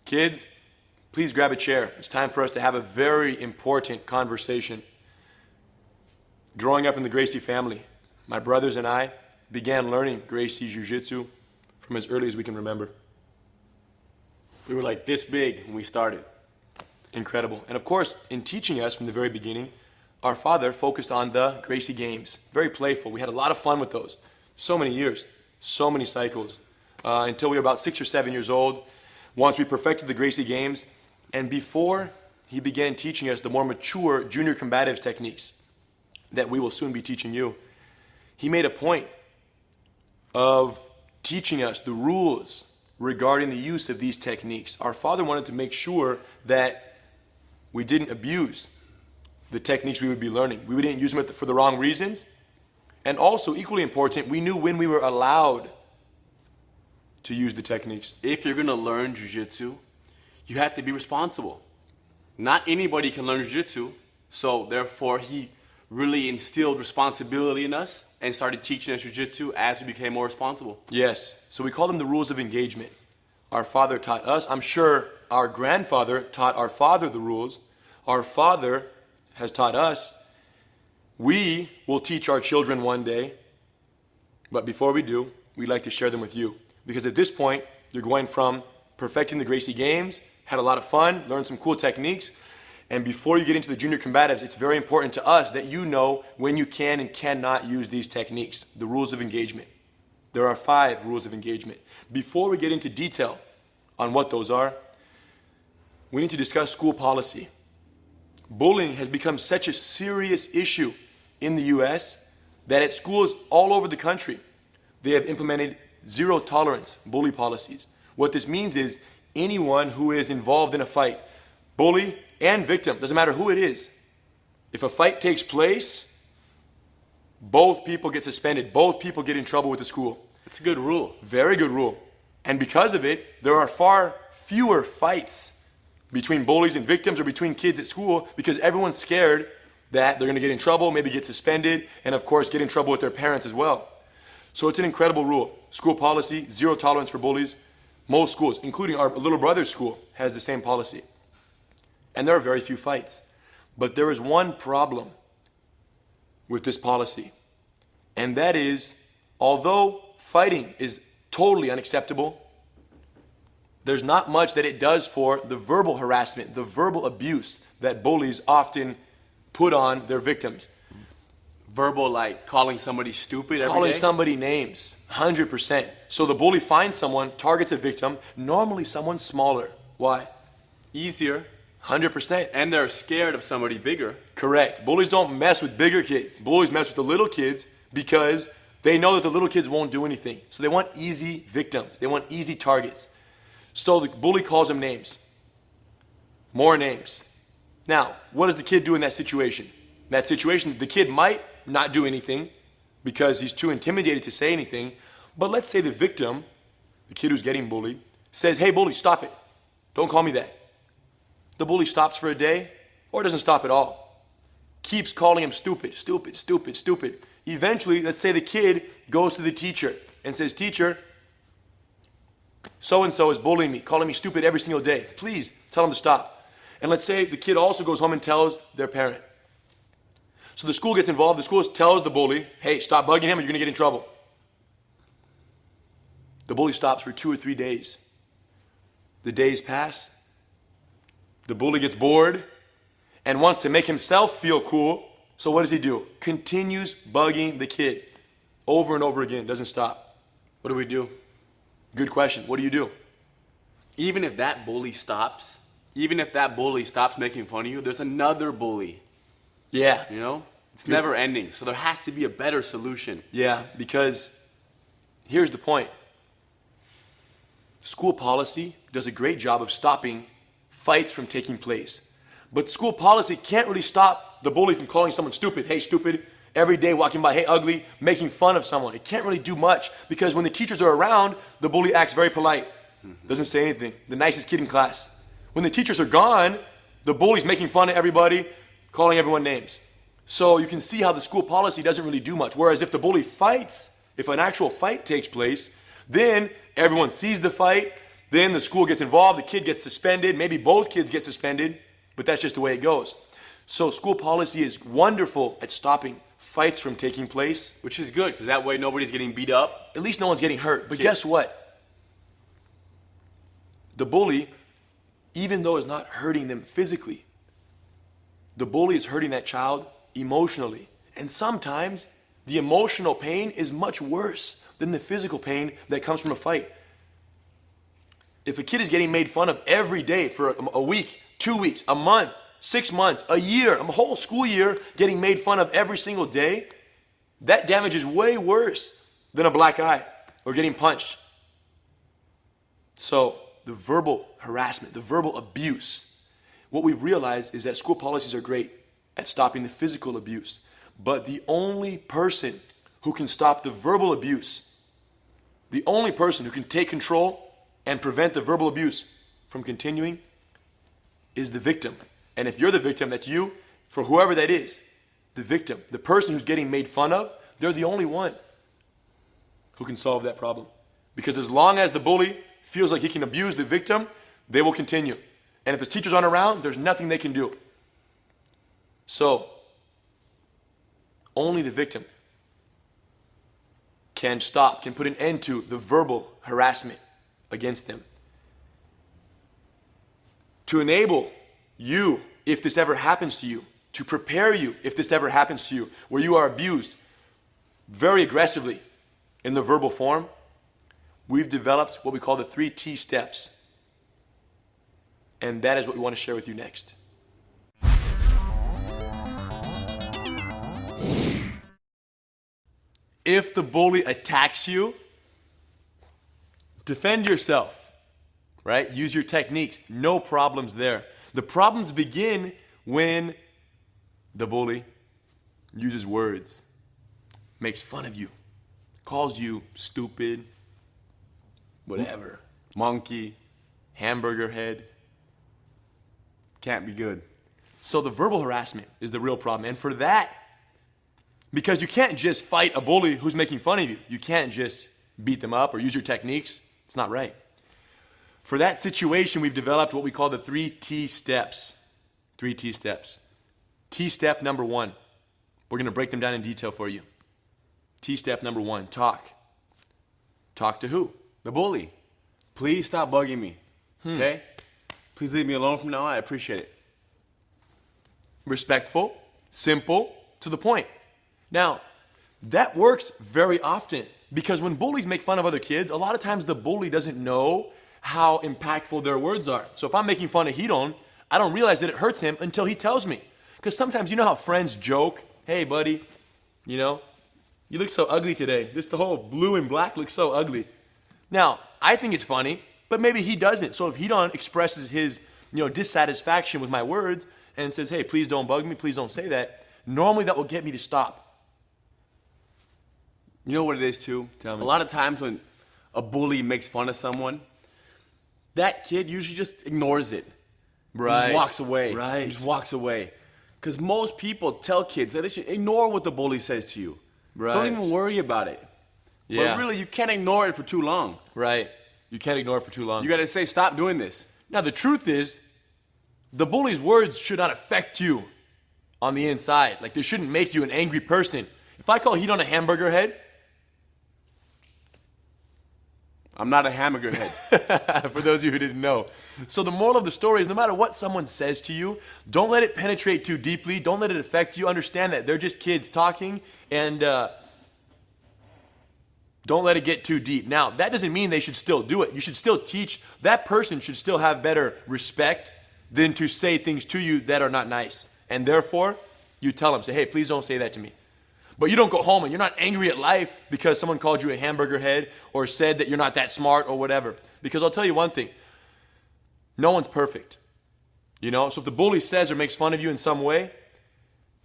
Kids, please grab a chair. It's time for us to have a very important conversation. Growing up in the Gracie family, my brothers and I began learning Gracie Jiu-Jitsu from as early as we can remember. We were like this big when we started. Incredible. And of course, in teaching us from the very beginning, our father focused on the Gracie games. Very playful. We had a lot of fun with those. So many years, so many cycles, until we were about 6 or 7 years old. Once we perfected the Gracie games, and before he began teaching us the more mature junior combative techniques that we will soon be teaching you, he made a point of teaching us the rules regarding the use of these techniques. Our father wanted to make sure that we didn't abuse the techniques we would be learning. We didn't use them for the wrong reasons. And also, equally important, we knew when we were allowed to use the techniques. If you're going to learn jiu-jitsu, you have to be responsible. Not anybody can learn jiu-jitsu, so therefore he really instilled responsibility in us and started teaching us jiu-jitsu as we became more responsible. Yes, so we call them the rules of engagement. Our father taught us. I'm sure our grandfather taught our father the rules. Our father has taught us. We will teach our children one day, but before we do, we'd like to share them with you. Because at this point, you're going from perfecting the Gracie games, had a lot of fun, learned some cool techniques, and before you get into the junior combatives, it's very important to us that you know when you can and cannot use these techniques, the rules of engagement. There are 5 rules of engagement. Before we get into detail on what those are, we need to discuss school policy. Bullying has become such a serious issue in the U.S. that at schools all over the country, they have implemented zero tolerance bully policies. What this means is anyone who is involved in a fight, bully and victim, doesn't matter who it is, if a fight takes place, both people get suspended, both people get in trouble with the school. It's a good rule. Very good rule. And because of it, there are far fewer fights between bullies and victims or between kids at school because everyone's scared that they're going to get in trouble, maybe get suspended, and of course get in trouble with their parents as well. So it's an incredible rule. School policy, zero tolerance for bullies. Most schools, including our little brother's school, has the same policy. And there are very few fights. But there is one problem with this policy. And that is, although fighting is totally unacceptable, there's not much that it does for the verbal harassment, the verbal abuse that bullies often put on their victims. Verbal, like calling somebody stupid every Calling day? somebody names, 100%. So the bully finds someone, targets a victim, normally someone smaller. Why? Easier. 100%. And they're scared of somebody bigger. Correct. Bullies don't mess with bigger kids. Bullies mess with the little kids because they know that the little kids won't do anything. So they want easy victims. They want easy targets. So the bully calls them names. More names. Now, what does the kid do in that situation? In that situation, the kid might not do anything because he's too intimidated to say anything. But let's say the victim, the kid who's getting bullied, says, "Hey, bully, stop it. Don't call me that." The bully stops for a day or doesn't stop at all. Keeps calling him stupid, stupid, stupid, stupid. Eventually, let's say the kid goes to the teacher and says, "Teacher, so-and-so is bullying me, calling me stupid every single day. Please tell him to stop." And let's say the kid also goes home and tells their parent. So the school gets involved. The school tells the bully, "Hey, stop bugging him or you're going to get in trouble." The bully stops for 2 or 3 days. The days pass. The bully gets bored and wants to make himself feel cool. So what does he do? Continues bugging the kid over and over again. Doesn't stop. What do we do? Good question. What do you do? Even if that bully stops making fun of you, there's another bully. Yeah. You know? It's never ending. So there has to be a better solution. Yeah, because here's the point. School policy does a great job of stopping fights from taking place. But school policy can't really stop the bully from calling someone stupid. "Hey, stupid," every day walking by, "Hey, ugly," making fun of someone. It can't really do much because when the teachers are around, the bully acts very polite. Doesn't say anything. The nicest kid in class. When the teachers are gone, the bully's making fun of everybody, calling everyone names. So you can see how the school policy doesn't really do much. Whereas if the bully fights, if an actual fight takes place, then everyone sees the fight, Then the school gets involved, the kid gets suspended, maybe both kids get suspended, but that's just the way it goes. So school policy is wonderful at stopping fights from taking place. Which is good, because that way nobody's getting beat up. At least no one's getting hurt. But guess what? The bully, even though it's not hurting them physically, the bully is hurting that child emotionally. And sometimes the emotional pain is much worse than the physical pain that comes from a fight. If a kid is getting made fun of every day for a week, 2 weeks, a month, 6 months, a year, a whole school year, getting made fun of every single day, that damage is way worse than a black eye or getting punched. So the verbal harassment, the verbal abuse, what we've realized is that school policies are great at stopping the physical abuse. But the only person who can stop the verbal abuse, the only person who can take control and prevent the verbal abuse from continuing is the victim. And if you're the victim, that's you, for whoever that is, the victim, the person who's getting made fun of, they're the only one who can solve that problem. Because as long as the bully feels like he can abuse the victim, they will continue. And if the teachers aren't around, there's nothing they can do. So, only the victim can stop, can put an end to the verbal harassment against them. To enable you, if this ever happens to you, to prepare you if this ever happens to you, where you are abused very aggressively in the verbal form, we've developed what we call the 3 T steps. And that is what we want to share with you next. If the bully attacks you, defend yourself, right? Use your techniques. No problems there. The problems begin when the bully uses words, makes fun of you, calls you stupid, whatever, monkey, hamburger head. Can't be good. So the verbal harassment is the real problem. And for that, because you can't just fight a bully who's making fun of you. You can't just beat them up or use your techniques. It's not right. For that situation, we've developed what we call the 3 T steps. 3 T steps. T step number 1. We're going to break them down in detail for you. T step number 1, talk. Talk to who? The bully. Please stop bugging me. Okay? Please leave me alone from now on. I appreciate it. Respectful, simple, to the point. Now, that works very often because when bullies make fun of other kids, a lot of times the bully doesn't know how impactful their words are. So if I'm making fun of Hidon, I don't realize that it hurts him until he tells me. Because sometimes you know how friends joke, hey buddy, you know, you look so ugly today. The whole blue and black looks so ugly. Now, I think it's funny, but maybe he doesn't. So if Hidon expresses his, dissatisfaction with my words and says, hey, please don't bug me, please don't say that, normally that will get me to stop. You know what it is too? Tell me. A lot of times when a bully makes fun of someone, that kid usually just ignores it. Right. Just walks away. Right. Just walks away. Because most people tell kids that they should ignore what the bully says to you. Right. Don't even worry about it. Yeah. But really, you can't ignore it for too long. Right. You can't ignore it for too long. You got to say, stop doing this. Now, the truth is, the bully's words should not affect you on the inside. Like, they shouldn't make you an angry person. If I call Hidon a hamburger head, I'm not a hamburger head. for those of you who didn't know. So the moral of the story is no matter what someone says to you, don't let it penetrate too deeply. Don't let it affect you. Understand that they're just kids talking, and don't let it get too deep. Now, that doesn't mean they should still do it. You should still teach. That person should still have better respect than to say things to you that are not nice. And therefore, you tell them, say, hey, please don't say that to me. But you don't go home and you're not angry at life because someone called you a hamburger head or said that you're not that smart or whatever. Because I'll tell you one thing. No one's perfect. So if the bully says or makes fun of you in some way,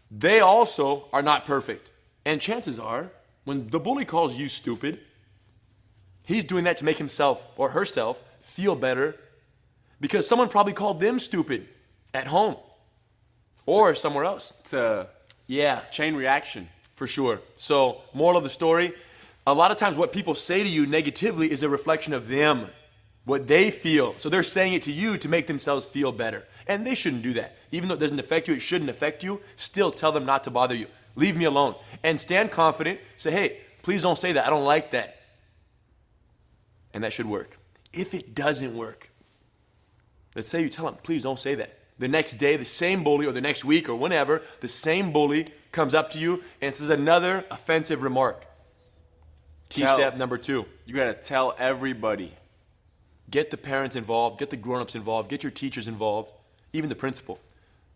they also are not perfect. And chances are, when the bully calls you stupid, he's doing that to make himself or herself feel better because someone probably called them stupid at home or somewhere else. It's a chain reaction. For sure. So, moral of the story, a lot of times what people say to you negatively is a reflection of them. what they feel. So they're saying it to you to make themselves feel better. And they shouldn't do that. Even though it doesn't affect you, it shouldn't affect you. Still tell them not to bother you. Leave me alone. And stand confident. Say, hey, please don't say that. I don't like that. And that should work. If it doesn't work, let's say you tell them, please don't say that. The next day, the same bully, or the next week, or whenever, the same bully comes up to you and says another offensive remark. Step number 2. You gotta tell everybody. Get the parents involved, get the grown-ups involved, get your teachers involved, even the principal.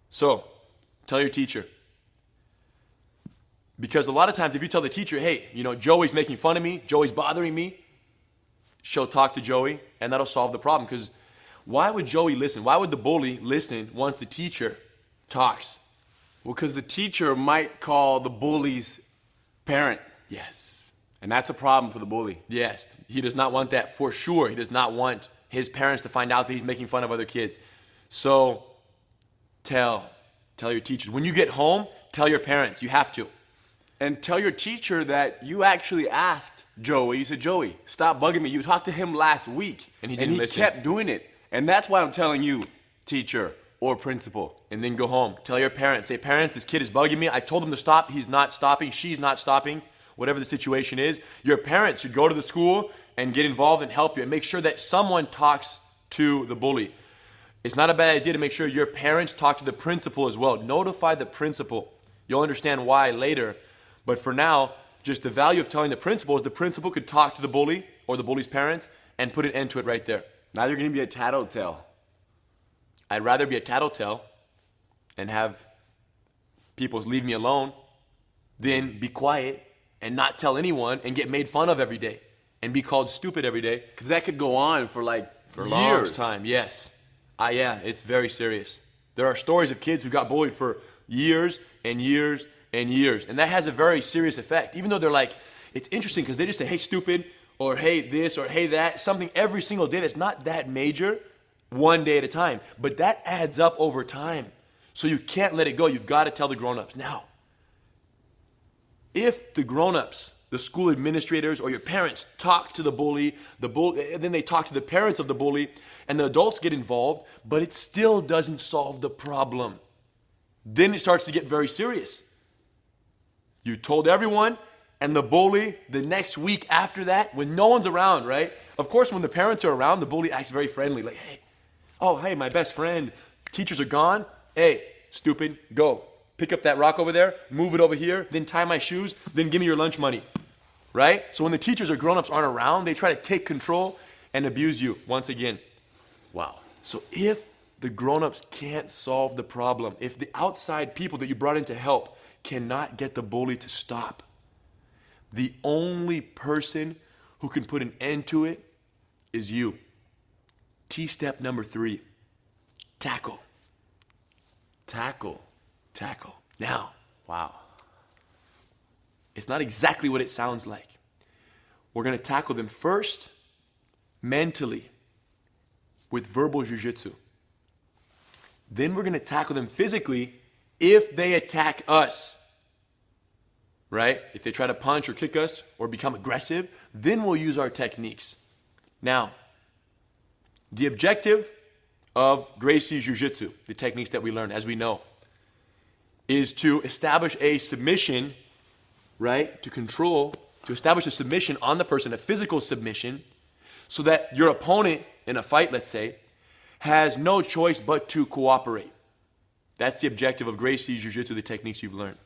So, tell your teacher. Because a lot of times if you tell the teacher, hey, Joey's making fun of me, Joey's bothering me, she'll talk to Joey and that'll solve the problem. Because why would Joey listen? Why would the bully listen once the teacher talks? Well, because the teacher might call the bully's parent. Yes. And that's a problem for the bully. Yes. He does not want that for sure. He does not want his parents to find out that he's making fun of other kids. So tell your teachers. When you get home, tell your parents. You have to. And tell your teacher that you actually asked Joey. You said, Joey, stop bugging me. You talked to him last week. And he didn't listen. Kept doing it. And that's why I'm telling you, teacher or principal. And then go home. Tell your parents. Say, parents, this kid is bugging me. I told him to stop. He's not stopping. She's not stopping. Whatever the situation is. Your parents should go to the school and get involved and help you. And make sure that someone talks to the bully. It's not a bad idea to make sure your parents talk to the principal as well. Notify the principal. You'll understand why later. But for now, just the value of telling the principal is the principal could talk to the bully or the bully's parents and put an end to it right there. Now you're going to be a tattletale. I'd rather be a tattletale and have people leave me alone than be quiet and not tell anyone and get made fun of every day and be called stupid every day. Because that could go on for a years. Long time, yes. Yeah, it's very serious. There are stories of kids who got bullied for years and years and years. And that has a very serious effect. Even though they're like, it's interesting because they just say, hey, stupid, or hey, this, or hey, that. Something every single day that's not that major, one day at a time. But that adds up over time. So you can't let it go. You've got to tell the grown-ups. Now, if the grown-ups, the school administrators or your parents talk to the bully, then they talk to the parents of the bully, and the adults get involved, but it still doesn't solve the problem. Then it starts to get very serious. You told everyone, and the bully, the next week after that, when no one's around, right? Of course, when the parents are around, the bully acts very friendly. Like, hey, my best friend, teachers are gone. Hey, stupid, go. Pick up that rock over there, move it over here, then tie my shoes, then give me your lunch money, right? So when the teachers or grown-ups aren't around, they try to take control and abuse you once again. Wow. So if the grown-ups can't solve the problem, if the outside people that you brought in to help cannot get the bully to stop, the only person who can put an end to it is you. Step number 3, tackle. Tackle. Now, wow. It's not exactly what it sounds like. We're going to tackle them first mentally with verbal jujitsu. Then we're going to tackle them physically if they attack us. Right? If they try to punch or kick us or become aggressive, then we'll use our techniques. Now, the objective of Gracie's Jiu-Jitsu, the techniques that we learn, as we know, is to establish a submission, right? To establish a submission on the person, a physical submission, so that your opponent in a fight, let's say, has no choice but to cooperate. That's the objective of Gracie's Jiu-Jitsu, the techniques you've learned.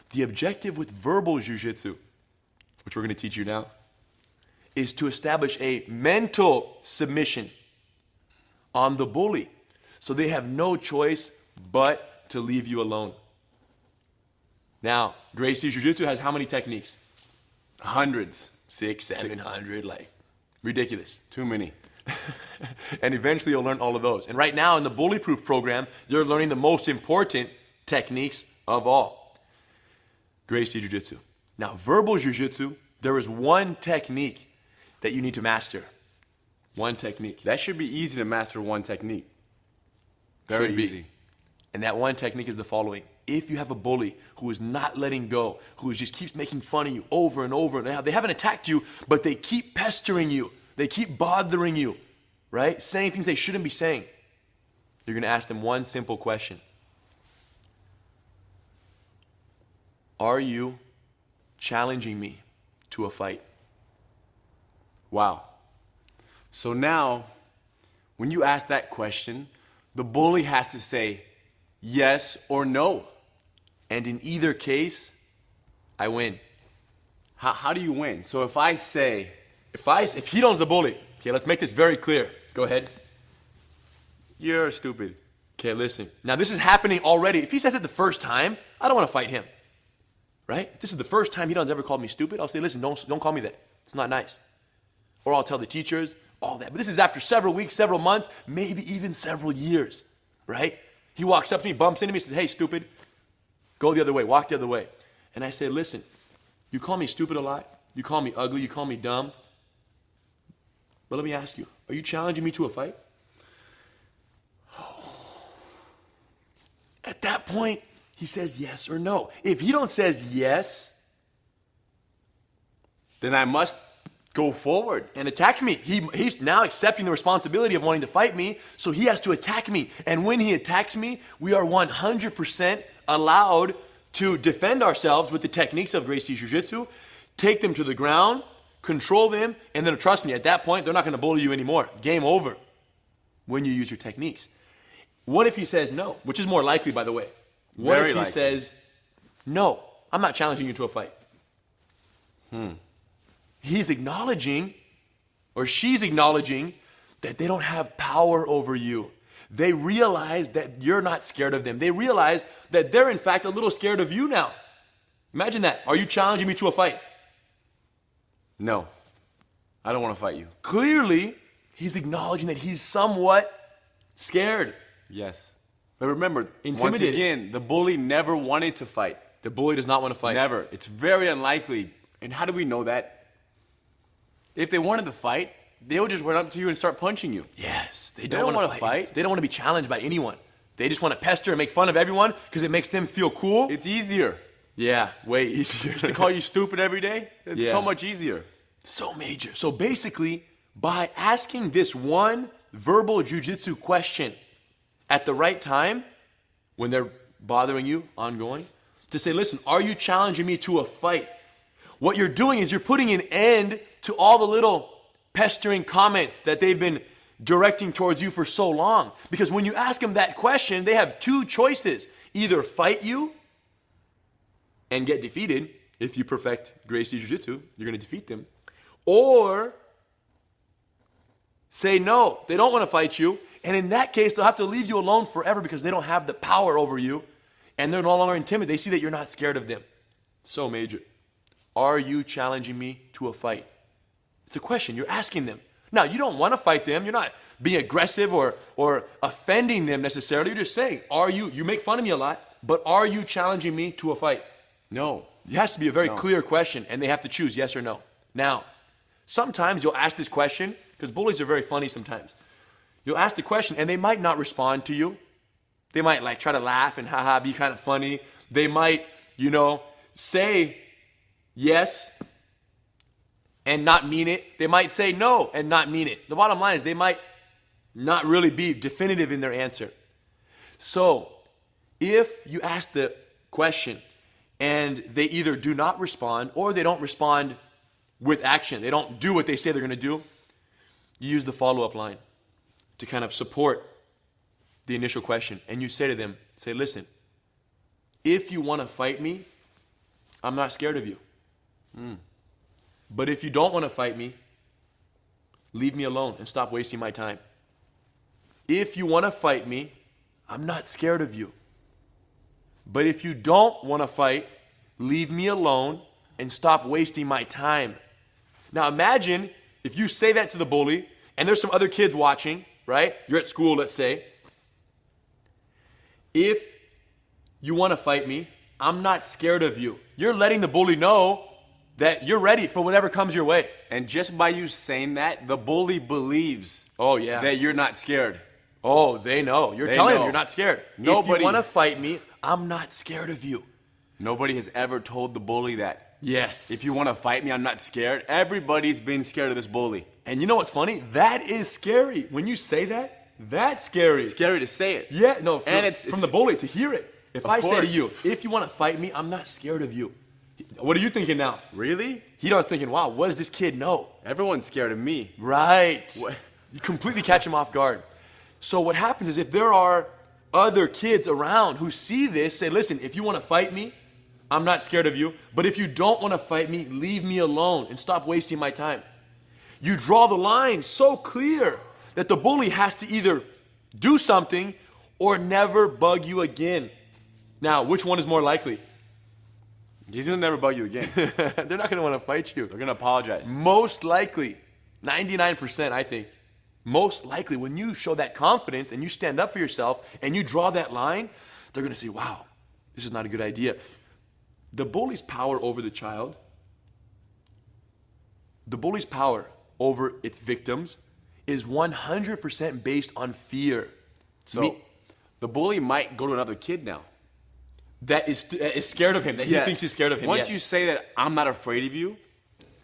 The objective with verbal Jiu-Jitsu, which we're going to teach you now, is to establish a mental submission on the bully, so they have no choice but to leave you alone. Now, Gracie's Jiu-Jitsu has how many techniques? Hundreds. 600, 700, like ridiculous. Too many. And eventually you'll learn all of those. And right now in the Bully Proof program, you're learning the most important techniques of all. Gracie Jiu-Jitsu. Now, verbal Jiu-Jitsu, there is one technique that you need to master. One technique. That should be easy to master one technique. Very easy. And that one technique is the following. If you have a bully who is not letting go, who just keeps making fun of you over and over, and they haven't attacked you, but they keep pestering you, they keep bothering you, right? Saying things they shouldn't be saying. You're going to ask them one simple question. Are you challenging me to a fight? Wow. So now, when you ask that question, the bully has to say yes or no. And in either case, I win. How do you win? So if I say, If he knows the bully, okay, let's make this very clear. Go ahead. you're stupid. Okay, listen. Now this is happening already. If he says it the first time, I don't want to fight him. Right? If this is the first time he doesn't ever call me stupid, I'll say, listen, don't call me that. It's not nice. Or I'll tell the teachers, all that. But this is after several weeks, several months, maybe even several years. Right? He walks up to me, bumps into me, says, hey, stupid, go the other way, walk the other way. And I say, listen, you call me stupid a lot, you call me ugly, you call me dumb. But let me ask you, are you challenging me to a fight? At that point, he says yes or no. If he don't says yes, Then I must go forward. and attack me. He's now accepting the responsibility of wanting to fight me, so he has to attack me. And when he attacks me, we are 100% allowed to defend ourselves with the techniques of Gracie Jiu-Jitsu, take them to the ground, control them, and then trust me, at that point, they're not going to bully you anymore. Game over when you use your techniques. What if he says no, which is more likely, by the way? What Very if he likely. says, no, I'm not challenging you to a fight? He's acknowledging, or she's acknowledging, that they don't have power over you. They realize that you're not scared of them. They realize that they're, in fact, a little scared of you now. Imagine that. Are you challenging me to a fight? No, I don't want to fight you. Clearly, he's acknowledging that he's somewhat scared. Yes. But remember, once Intimidated. again, the bully never wanted to fight. The bully does not want to fight. Never. It's very unlikely. And how do we know that? If they wanted to fight, they would just run up to you and start punching you. Yes, they don't don't want wanna to fight. They don't want to be challenged by anyone. They just want to pester and make fun of everyone because it makes them feel cool. It's easier. Yeah, way easier. To call you stupid every day, it's Yeah. so much easier. So major. So basically, by asking this one verbal jujitsu question at the right time, when they're bothering you ongoing, to say, listen, are you challenging me to a fight? What you're doing is you're putting an end to all the little pestering comments that they've been directing towards you for so long. Because when you ask them that question, they have two choices. Either fight you and get defeated. If you perfect Gracie Jiu-Jitsu, you're going to defeat them. Or say no, they don't want to fight you. And in that case, they'll have to leave you alone forever because they don't have the power over you. And they're no longer intimidated. They see that you're not scared of them. So major. Are you challenging me to a fight? It's a question. You're asking them. Now, you don't want to fight them. You're not being aggressive or offending them necessarily. You're just saying, you make fun of me a lot, but are you challenging me to a fight? No. It has to be a very No. clear question, and they have to choose yes or no. Now, sometimes you'll ask this question, because bullies are very funny sometimes. You'll ask the question, and they might not respond to you. They might like try to laugh and haha, be kind of funny. They might, say yes and not mean it. They might say no and not mean it. The bottom line is they might not really be definitive in their answer. So, if you ask the question and they either do not respond or they don't respond with action, they don't do what they say they're going to do, you use the follow-up line to kind of support the initial question. And you say to them, listen, if you want to fight me, I'm not scared of you. But if you don't want to fight me, leave me alone and stop wasting my time. If you want to fight me, I'm not scared of you. But if you don't want to fight, leave me alone and stop wasting my time. Now imagine if you say that to the bully and there's some other kids watching, right? You're at school, let's say. If you want to fight me, I'm not scared of you. You're letting the bully know that you're ready for whatever comes your way. And just by you saying that, the bully believes Oh, yeah. that you're not scared. Oh, they know. You're They telling them know. you're not scared. If Nobody- you want to fight me, I'm not scared of you. Nobody has ever told the bully that. Yes. If you want to fight me, I'm not scared. Everybody's been scared of this bully. And you know what's funny? That is scary. When you say that, that's scary. It's scary to say it. Yeah, no, And it's from the bully to hear it. If Of I say to course. you, if you want to fight me, I'm not scared of you. What are you thinking now? Really? He knows thinking, wow, what does this kid know? Everyone's scared of me. Right. What? You completely catch him off guard. So what happens is if there are other kids around who see this, say, listen, if you want to fight me, I'm not scared of you. But if you don't want to fight me, leave me alone and stop wasting my time. You draw the line so clear that the bully has to either do something or never bug you again. Now, which one is more likely? He's gonna never bug you again. They're not going to want to fight you. They're gonna apologize. Most likely, 99%, I think, most likely when you show that confidence and you stand up for yourself and you draw that line, they're going to say, wow, this is not a good idea. The bully's power over the child, the bully's power over its victims is 100% based on fear. So the bully might go to another kid now. That is scared of him, that he Yes. thinks he's scared of him. Once you say that I'm not afraid of you,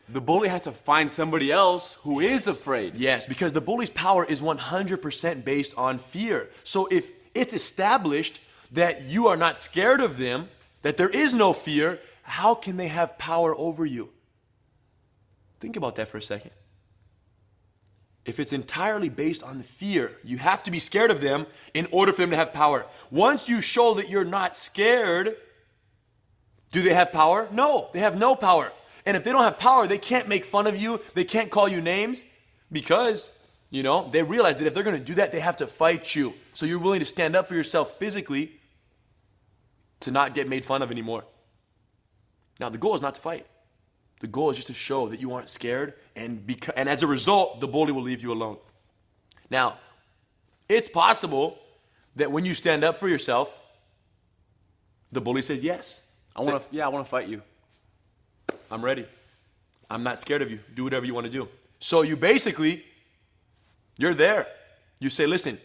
the bully has to find somebody else who is afraid. Yes, because the bully's power is 100% based on fear. So if it's established that you are not scared of them, that there is no fear, how can they have power over you? Think about that for a second. If it's entirely based on the fear, you have to be scared of them in order for them to have power. Once you show that you're not scared, do they have power? No, they have no power. And if they don't have power, they can't make fun of you, they can't call you names because, they realize that if they're going to do that, they have to fight you. So you're willing to stand up for yourself physically to not get made fun of anymore. Now, the goal is not to fight. The goal is just to show that you aren't scared, and as a result, the bully will leave you alone. Now, it's possible that when you stand up for yourself, the bully says, yes. I want to fight you. I'm ready. I'm not scared of you. Do whatever you want to do. So you're there. You say, listen,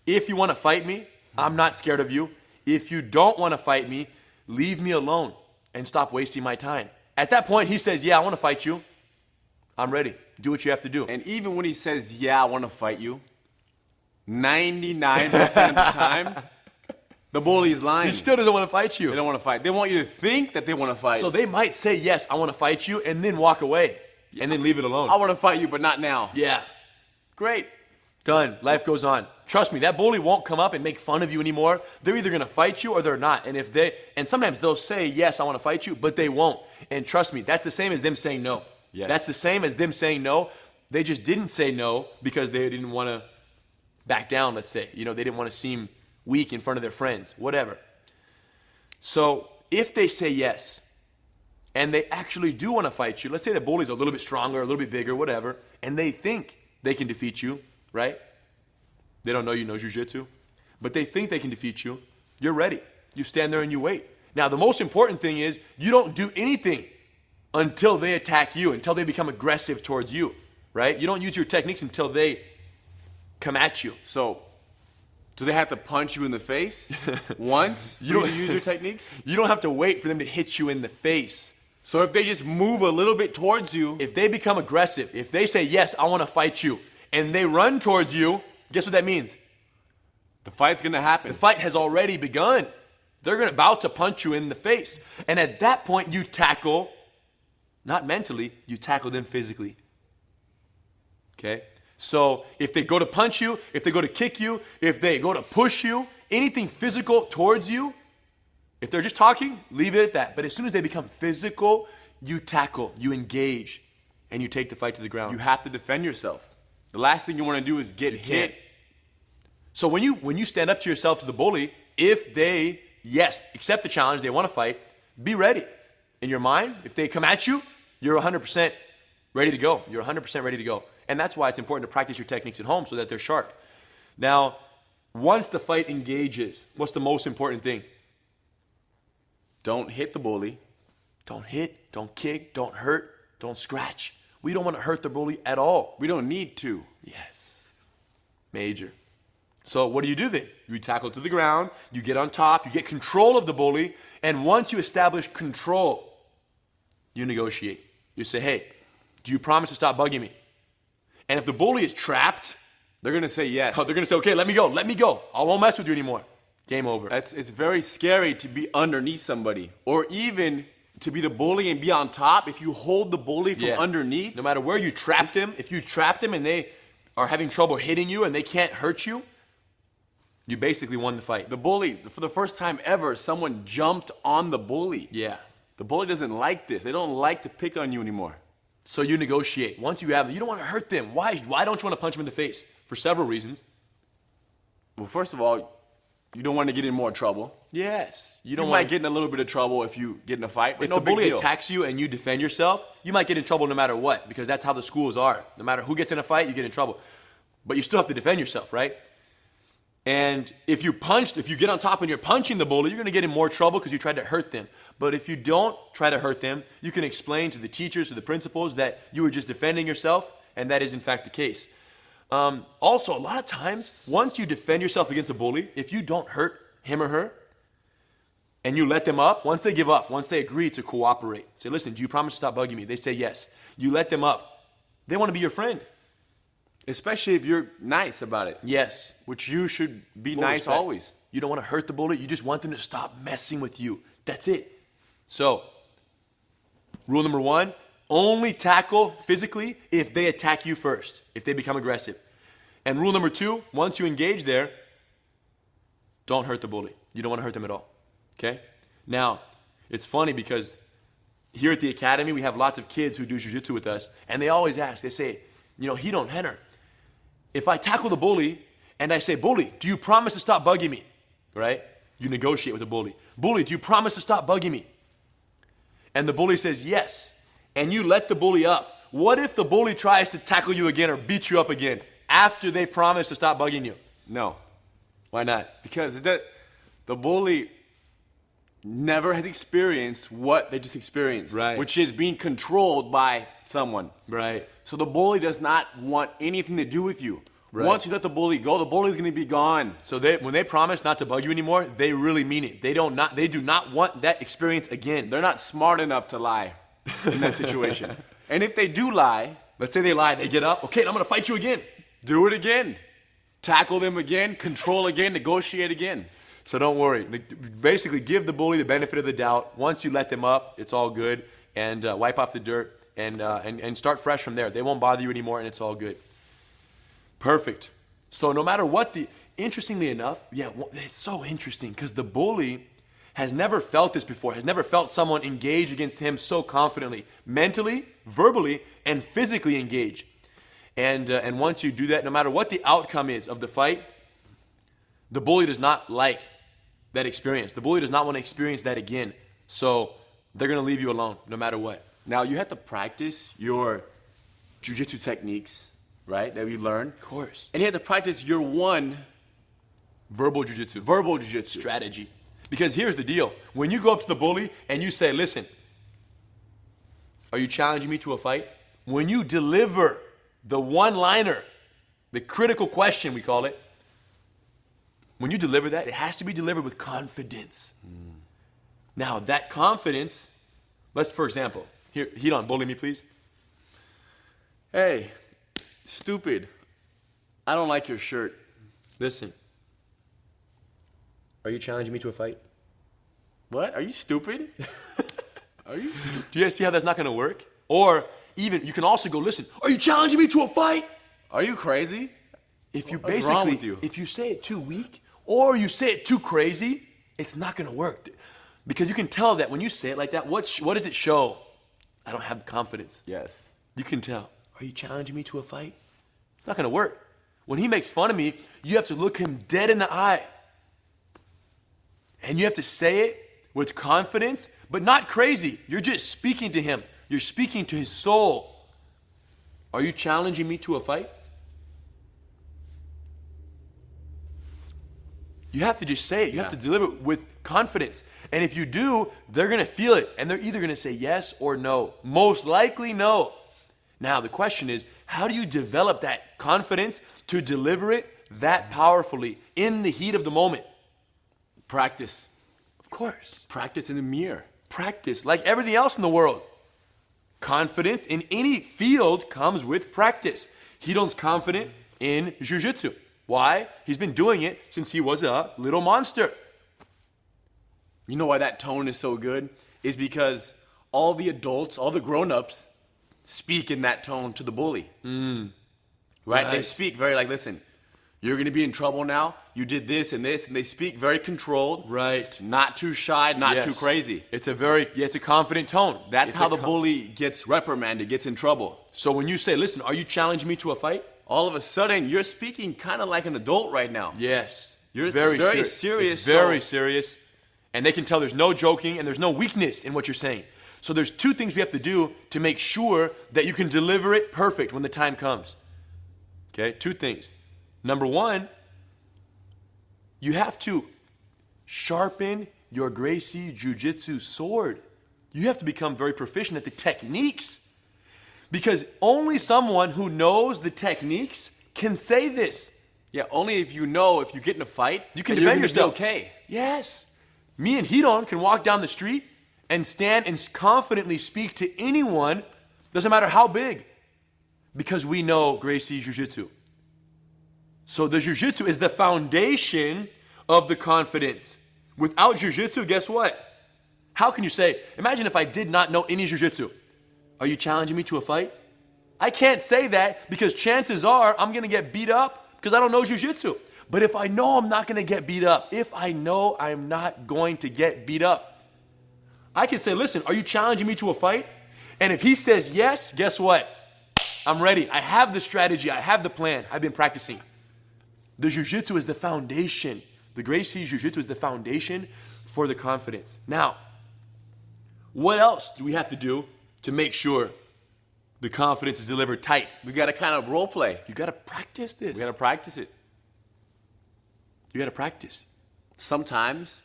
if you want to fight me, I'm not scared of you. If you don't want to fight me, leave me alone and stop wasting my time. At that point, he says, yeah, I want to fight you. I'm ready. Do what you have to do. And even when he says, yeah, I want to fight you, 99% of the time, the bully is lying. He still doesn't want to fight you. They don't want to fight. They want you to think that they want to fight. So they might say, yes, I want to fight you, and then walk away, and then leave it alone. I want to fight you, but not now. Yeah. Great. Done. Life goes on. Trust me, that bully won't come up and make fun of you anymore. They're either going to fight you or they're not. And sometimes they'll say, yes, I want to fight you, but they won't. And trust me, that's the same as them saying no. Yes. That's the same as them saying no. They just didn't say no because they didn't want to back down, let's say. They didn't want to seem weak in front of their friends, whatever. So if they say yes, and they actually do want to fight you, let's say the bully's a little bit stronger, a little bit bigger, whatever, and they think they can defeat you, right? They don't know you know jiu-jitsu, but they think they can defeat you. You're ready. You stand there and you wait. Now, the most important thing is you don't do anything until they attack you, until they become aggressive towards you, right? You don't use your techniques until they come at you. So, do they have to punch you in the face once you don't use your techniques? You don't have to wait for them to hit you in the face. So if they just move a little bit towards you. If they become aggressive, if they say, yes, I want to fight you, and they run towards you, guess what that means? The fight's going to happen. The fight has already begun. They're about to punch you in the face. And at that point, you tackle, not mentally, you tackle them physically. Okay? So if they go to punch you, if they go to kick you, if they go to push you, anything physical towards you, if they're just talking, leave it at that. But as soon as they become physical, you tackle, you engage, and you take the fight to the ground. You have to defend yourself. The last thing you want to do is get hit. So when you stand up to yourself to the bully, if they, yes, accept the challenge, they want to fight, be ready. In your mind, if they come at you, you're 100% ready to go. You're 100% ready to go. And that's why it's important to practice your techniques at home so that they're sharp. Now, once the fight engages, what's the most important thing? Don't hit the bully. Don't hit, don't kick, don't hurt, don't scratch. We don't want to hurt the bully at all. We don't need to. Yes. Major. So what do you do then? You tackle to the ground, you get on top, you get control of the bully, and once you establish control, you negotiate. You say, hey, do you promise to stop bugging me? And if the bully is trapped, They're going to say yes. they're going to say, okay, let me go. I won't mess with you anymore. Game over. It's very scary to be underneath somebody, or even to be the bully and be on top. If you hold the bully from underneath, no matter where you trapped him, if you trapped him and they are having trouble hitting you and they can't hurt you, you basically won the fight. the bully, for the first time ever, someone jumped on the bully. Yeah. The bully doesn't like this. They don't like to pick on you anymore. So you negotiate. Once you have them, you don't want to hurt them. Why don't you want to punch them in the face? For several reasons. Well, first of all, you don't want to get in more trouble. Yes. You might get in a little bit of trouble if you get in a fight, but If no the big bully deal. attacks you and you defend yourself, you might get in trouble no matter what, because that's how the schools are. No matter who gets in a fight, you get in trouble. But you still have to defend yourself, right? And if you get on top and you're punching the bully, you're going to get in more trouble because you tried to hurt them. But if you don't try to hurt them, you can explain to the teachers, to the principals, that you were just defending yourself, and that is in fact the case. Also, a lot of times, once you defend yourself against a bully, if you don't hurt him or her, and you let them up, once they give up, once they agree to cooperate, say, listen, do you promise to stop bugging me? They say yes. You let them up. They want to be your friend. Especially if you're nice about it, Yes. which you should be Full nice respect. always. You don't want to hurt the bully. You just want them to stop messing with you. That's it. So, rule number 1, only tackle physically if they attack you first, if they become aggressive. And rule number 2, once you engage there, don't hurt the bully. You don't want to hurt them at all. Okay? Now, it's funny because here at the academy, we have lots of kids who do jiu-jitsu with us, and they always ask, they say, Hito and Henner, if I tackle the bully and I say, bully, do you promise to stop bugging me? Right? You negotiate with the bully. Bully, do you promise to stop bugging me? And the bully says yes. And you let the bully up. What if the bully tries to tackle you again or beat you up again after they promise to stop bugging you? No, Why not? because the bully never has experienced what they just experienced, Right. which is being controlled by someone. Right. So the bully does not want anything to do with you. Right. Once you let the bully go, the bully's going to be gone. So when they promise not to bug you anymore, they really mean it. They do not want that experience again. They're not smart enough to lie in that situation. And if they do lie, Let's say they lie, they get up. Okay, I'm going to fight you again. do it again. Tackle them again, control again, negotiate again. So don't worry. Basically, give the bully the benefit of the doubt. Once you let them up, it's all good. And wipe off the dirt and start fresh from there. They won't bother you anymore, and it's all good. Perfect. So no matter what interestingly enough, it's so interesting because the bully has never felt this before, has never felt someone engage against him so confidently, mentally, verbally, and physically engage. And once you do that, no matter what the outcome is of the fight, the bully does not like that experience. The bully does not want to experience that again. So they're going to leave you alone no matter what. Now, you have to practice your jiu-jitsu techniques, right, that we learn. Of course. And you have to practice your one Verbal jiu-jitsu. verbal jiu-jitsu. Strategy. Because here's the deal. When you go up to the bully and you say, listen, are you challenging me to a fight? When you deliver the one-liner, the critical question, we call it, when you deliver that, it has to be delivered with confidence. Now, that confidence, for example, here, Hidon, bully me, please. Hey, stupid. I don't like your shirt. Listen, are you challenging me to a fight? What? Are you stupid? Do you guys see how that's not going to work? Or even, you can also go, listen, are you challenging me to a fight? Are you crazy? If you What's wrong basically, with you? if you say it too weak or you say it too crazy, it's not going to work. Because you can tell that when you say it like that, what does it show? I don't have the confidence. Yes. You can tell. Are you challenging me to a fight? It's not going to work. When he makes fun of me, you have to look him dead in the eye. And you have to say it with confidence, but not crazy. You're just speaking to him. You're speaking to his soul. Are you challenging me to a fight? You have to just say it. You have to deliver it with confidence. And if you do, they're going to feel it. And they're either going to say yes or no. Most likely no. Now, the question is, how do you develop that confidence to deliver it that powerfully in the heat of the moment? Practice. Of course. Practice in the mirror. Practice like everything else in the world. Confidence in any field comes with practice. Hidon's confident in jiu-jitsu. Why? He's been doing it since he was a little monster. You know why that tone is so good? Is because all the adults, all the grown-ups speak in that tone to the bully. Right? Nice. They speak very like, listen, you're going to be in trouble now. You did this, and they speak very controlled. Right. Not too shy, not too crazy. It's a confident tone. That's how the bully gets reprimanded, gets in trouble. So when you say, listen, are you challenging me to a fight? All of a sudden, you're speaking kind of like an adult right now. Yes. It's very serious. It's very serious. And they can tell there's no joking and there's no weakness in what you're saying. So there's two things we have to do to make sure that you can deliver it perfect when the time comes. Okay, two things. Number one, you have to sharpen your Gracie Jiu-Jitsu sword. You have to become very proficient at the techniques. Because only someone who knows the techniques can say this. Yeah, only if you know if you get in a fight, you can defend yourself. Okay. Yes. Me and Hidon can walk down the street and stand and confidently speak to anyone, doesn't matter how big, because we know Gracie Jiu-Jitsu. So the Jiu-Jitsu is the foundation of the confidence. Without Jiu-Jitsu, guess what? How can you say, imagine if I did not know any Jiu-Jitsu. Are you challenging me to a fight? I can't say that because chances are I'm going to get beat up because I don't know Jiu-Jitsu. But if I know I'm not going to get beat up, if I know I'm not going to get beat up, I can say, listen, are you challenging me to a fight? And if he says yes, guess what? I'm ready. I have the strategy. I have the plan. I've been practicing. The Jiu-Jitsu is the foundation. The Gracie Jiu-Jitsu is the foundation for the confidence. Now, what else do we have to do to make sure the confidence is delivered tight? We got to kind of role play. You got to practice this. We got to practice it. You got to practice. Sometimes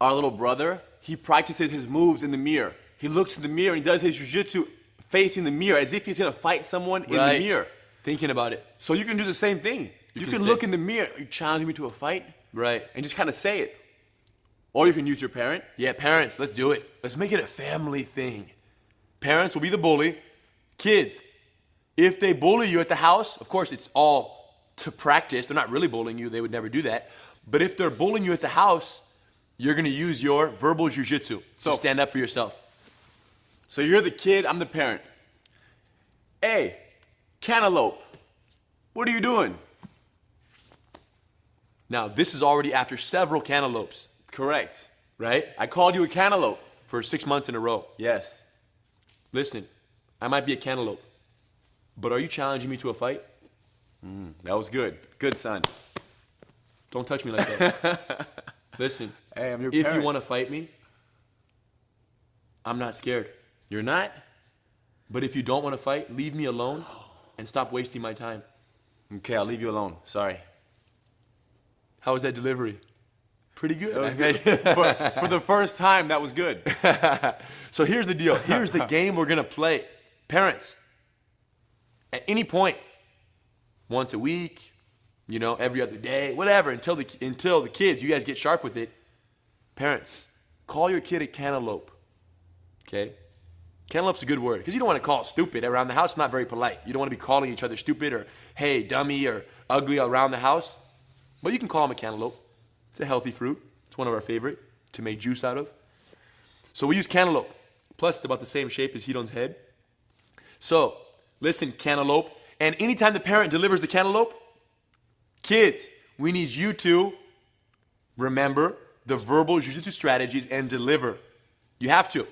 our little brother, he practices his moves in the mirror. He looks in the mirror and he does his jiu-jitsu facing the mirror as if he's going to fight someone in the mirror. Thinking about it. So you can do the same thing. You can look in the mirror. Are you challenging me to a fight? Right. And just kind of say it. Or you can use your parent. Yeah, parents, let's do it. Let's make it a family thing. Parents will be the bully. Kids, if they bully you at the house, of course it's all to practice. They're not really bullying you. They would never do that. But if they're bullying you at the house, you're going to use your verbal jiu-jitsu to stand up for yourself. So you're the kid, I'm the parent. Hey, cantaloupe, what are you doing? Now, this is already after several cantaloupes. Correct. Right? I called you a cantaloupe. For 6 months in a row. Yes. Listen, I might be a cantaloupe, but are you challenging me to a fight? That was good. Good, son. Don't touch me like that. Listen, hey, I'm your if parent. you want to fight me, I'm not scared. You're not? But if you don't want to fight, leave me alone and stop wasting my time. Okay, I'll leave you alone. Sorry. How was that delivery? Pretty good. That was good. For the first time, that was good. So here's the deal. Here's the game we're going to play. Parents, at any point, once a week, every other day, whatever, until the kids, you guys get sharp with it. Parents, call your kid a cantaloupe. Okay? Cantaloupe's a good word because you don't want to call it stupid around the house. It's not very polite. You don't want to be calling each other stupid or, hey, dummy or ugly around the house. But you can call them a cantaloupe. It's a healthy fruit. It's one of our favorite to make juice out of. So we use cantaloupe. Plus, it's about the same shape as Hidon's head. So, listen, cantaloupe. And anytime the parent delivers the cantaloupe, kids, we need you to remember the verbal jiu-jitsu strategies and deliver. You have to.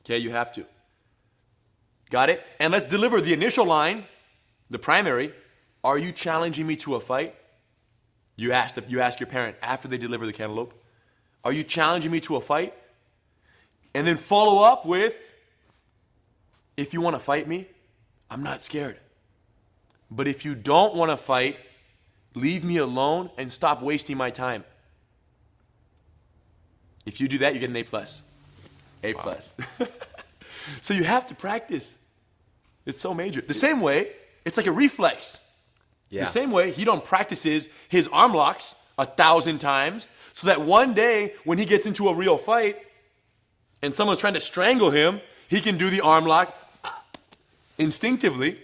Okay, you have to. Got it? And let's deliver the initial line, the primary. Are you challenging me to a fight? You ask your parent after they deliver the cantaloupe. Are you challenging me to a fight? And then follow up with, if you want to fight me, I'm not scared. But if you don't want to fight, leave me alone and stop wasting my time. If you do that, you get an A+. A+. Wow. So you have to practice. It's so major. The same way, it's like a reflex. Yeah. The same way, Hidon practices his arm locks 1,000 times so that one day when he gets into a real fight and someone's trying to strangle him, He can do the arm lock instinctively.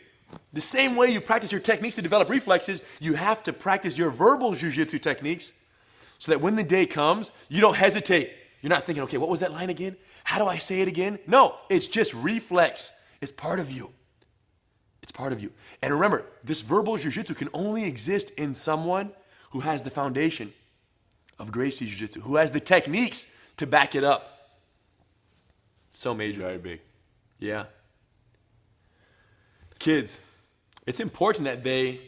The same way you practice your techniques to develop reflexes, you have to practice your verbal jiu-jitsu techniques so that when the day comes, you don't hesitate. You're not thinking, okay, what was that line again? How do I say it again? No, it's just reflex. It's part of you. It's part of you. And remember, this verbal jiu-jitsu can only exist in someone who has the foundation of Gracie jiu-jitsu, who has the techniques to back it up. So major. Very big. Yeah. Kids, it's important that they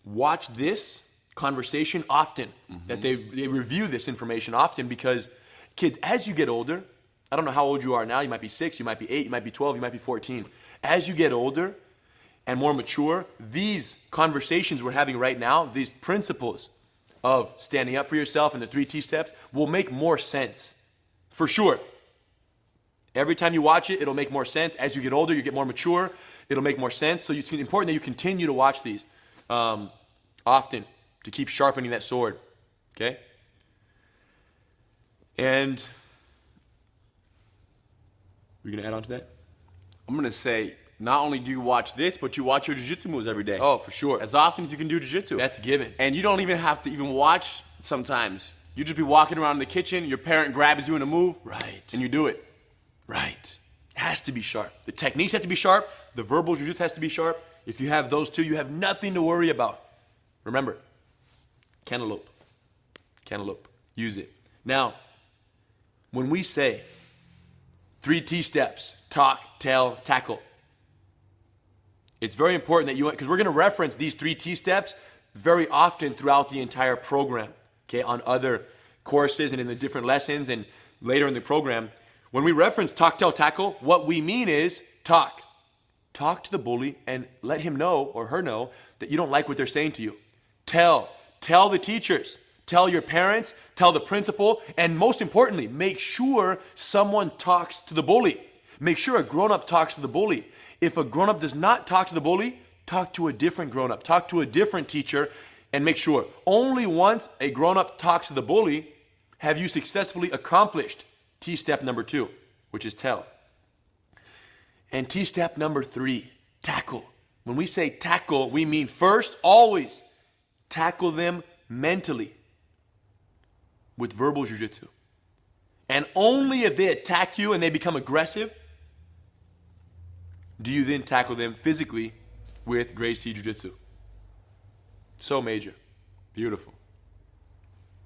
watch this conversation often, that they review this information often, because kids, as you get older, I don't know how old you are now, you might be 6, you might be 8, you might be 12, you might be 14. As you get older and more mature, these conversations we're having right now, these principles of standing up for yourself and the 3 T steps will make more sense, for sure. Every time you watch it, it'll make more sense. As you get older, you get more mature, it'll make more sense. So it's important that you continue to watch these often to keep sharpening that sword, okay? And you're going to add on to that? I'm going to say, not only do you watch this, but you watch your jiu-jitsu moves every day. Oh, for sure. As often as you can do jiu-jitsu. That's a given. And you don't even have to even watch sometimes. You just be walking around in the kitchen, your parent grabs you in a move, Right. and you do it. Right. It has to be sharp. The techniques have to be sharp. The verbal jiu-jitsu has to be sharp. If you have those two, you have nothing to worry about. Remember, cantaloupe. Cantaloupe. Use it. Now, when we say 3 T steps, talk, tell, tackle, it's very important that you, because we're going to reference these 3 T steps very often throughout the entire program, okay, on other courses and in the different lessons and later in the program. When we reference talk, tell, tackle, what we mean is talk. Talk to the bully and let him know or her know that you don't like what they're saying to you. Tell the teachers, tell your parents, tell the principal, and most importantly, make sure someone talks to the bully. Make sure a grown-up talks to the bully. If a grown-up does not talk to the bully, talk to a different grown-up, talk to a different teacher, and make sure only once a grown-up talks to the bully have you successfully accomplished T-step number 2, which is tell. And T-step number 3, tackle. When we say tackle, we mean first, always tackle them mentally with verbal jiu-jitsu. And only if they attack you and they become aggressive do you then tackle them physically with Gracie jiu-jitsu. So major. Beautiful.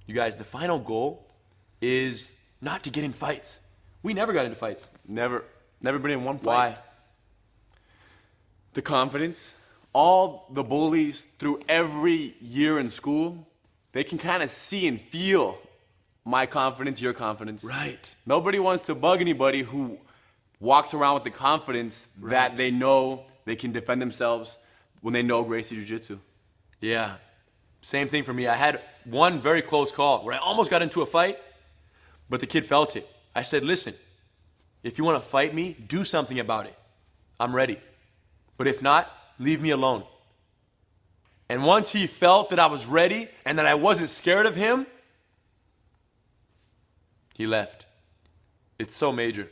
You guys, the final goal is not to get in fights. We never got into fights. Never been in one fight. Why? The confidence. All the bullies through every year in school, they can kind of see and feel my confidence, your confidence. Right. Nobody wants to bug anybody who walks around with the confidence that they know they can defend themselves when they know Gracie Jiu-Jitsu. Yeah. Same thing for me. I had one very close call where I almost got into a fight, but the kid felt it. I said, listen, if you want to fight me, do something about it. I'm ready. But if not, leave me alone. And once he felt that I was ready and that I wasn't scared of him, he left. It's so major.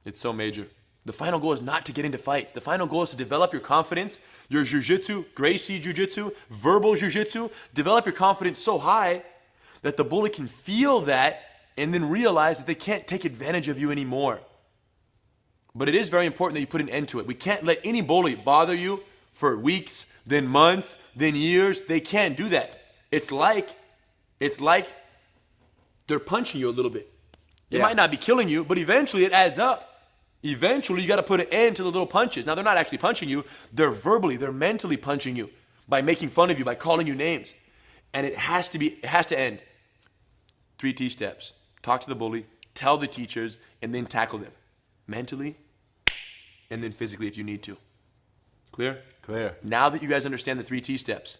It's so major. The final goal is not to get into fights. The final goal is to develop your confidence, your jiu-jitsu, Gracie jiu-jitsu, verbal jiu-jitsu. Develop your confidence so high that the bully can feel that and then realize that they can't take advantage of you anymore. But it is very important that you put an end to it. We can't let any bully bother you for weeks, then months, then years. They can't do that. It's like they're punching you a little bit. It might not be killing you, but eventually it adds up. Eventually you got to put an end to the little punches. Now they're not actually punching you. They're mentally punching you by making fun of you, by calling you names. And it has to end. 3 T steps. Talk to the bully, tell the teachers, and then tackle them. Mentally, and then physically if you need to. Clear? Clear. Now that you guys understand the 3 T steps,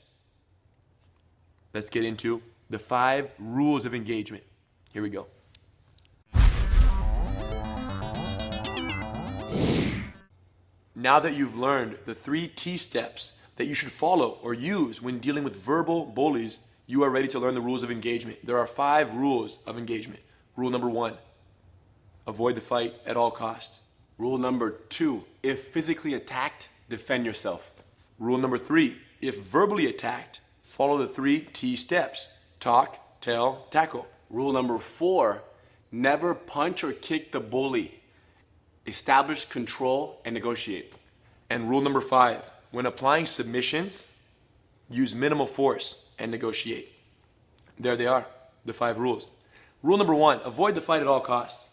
let's get into the 5 rules of engagement. Here we go. Now that you've learned the 3 T steps that you should follow or use when dealing with verbal bullies, you are ready to learn the rules of engagement. There are 5 rules of engagement. Rule number 1, avoid the fight at all costs. Rule number 2, if physically attacked, defend yourself. Rule number 3, if verbally attacked, follow the 3 T steps. Talk, tell, tackle. Rule number 4, never punch or kick the bully. Establish control and negotiate. And rule number 5, when applying submissions, use minimal force and negotiate. There they are, the 5 rules. Rule number 1, avoid the fight at all costs.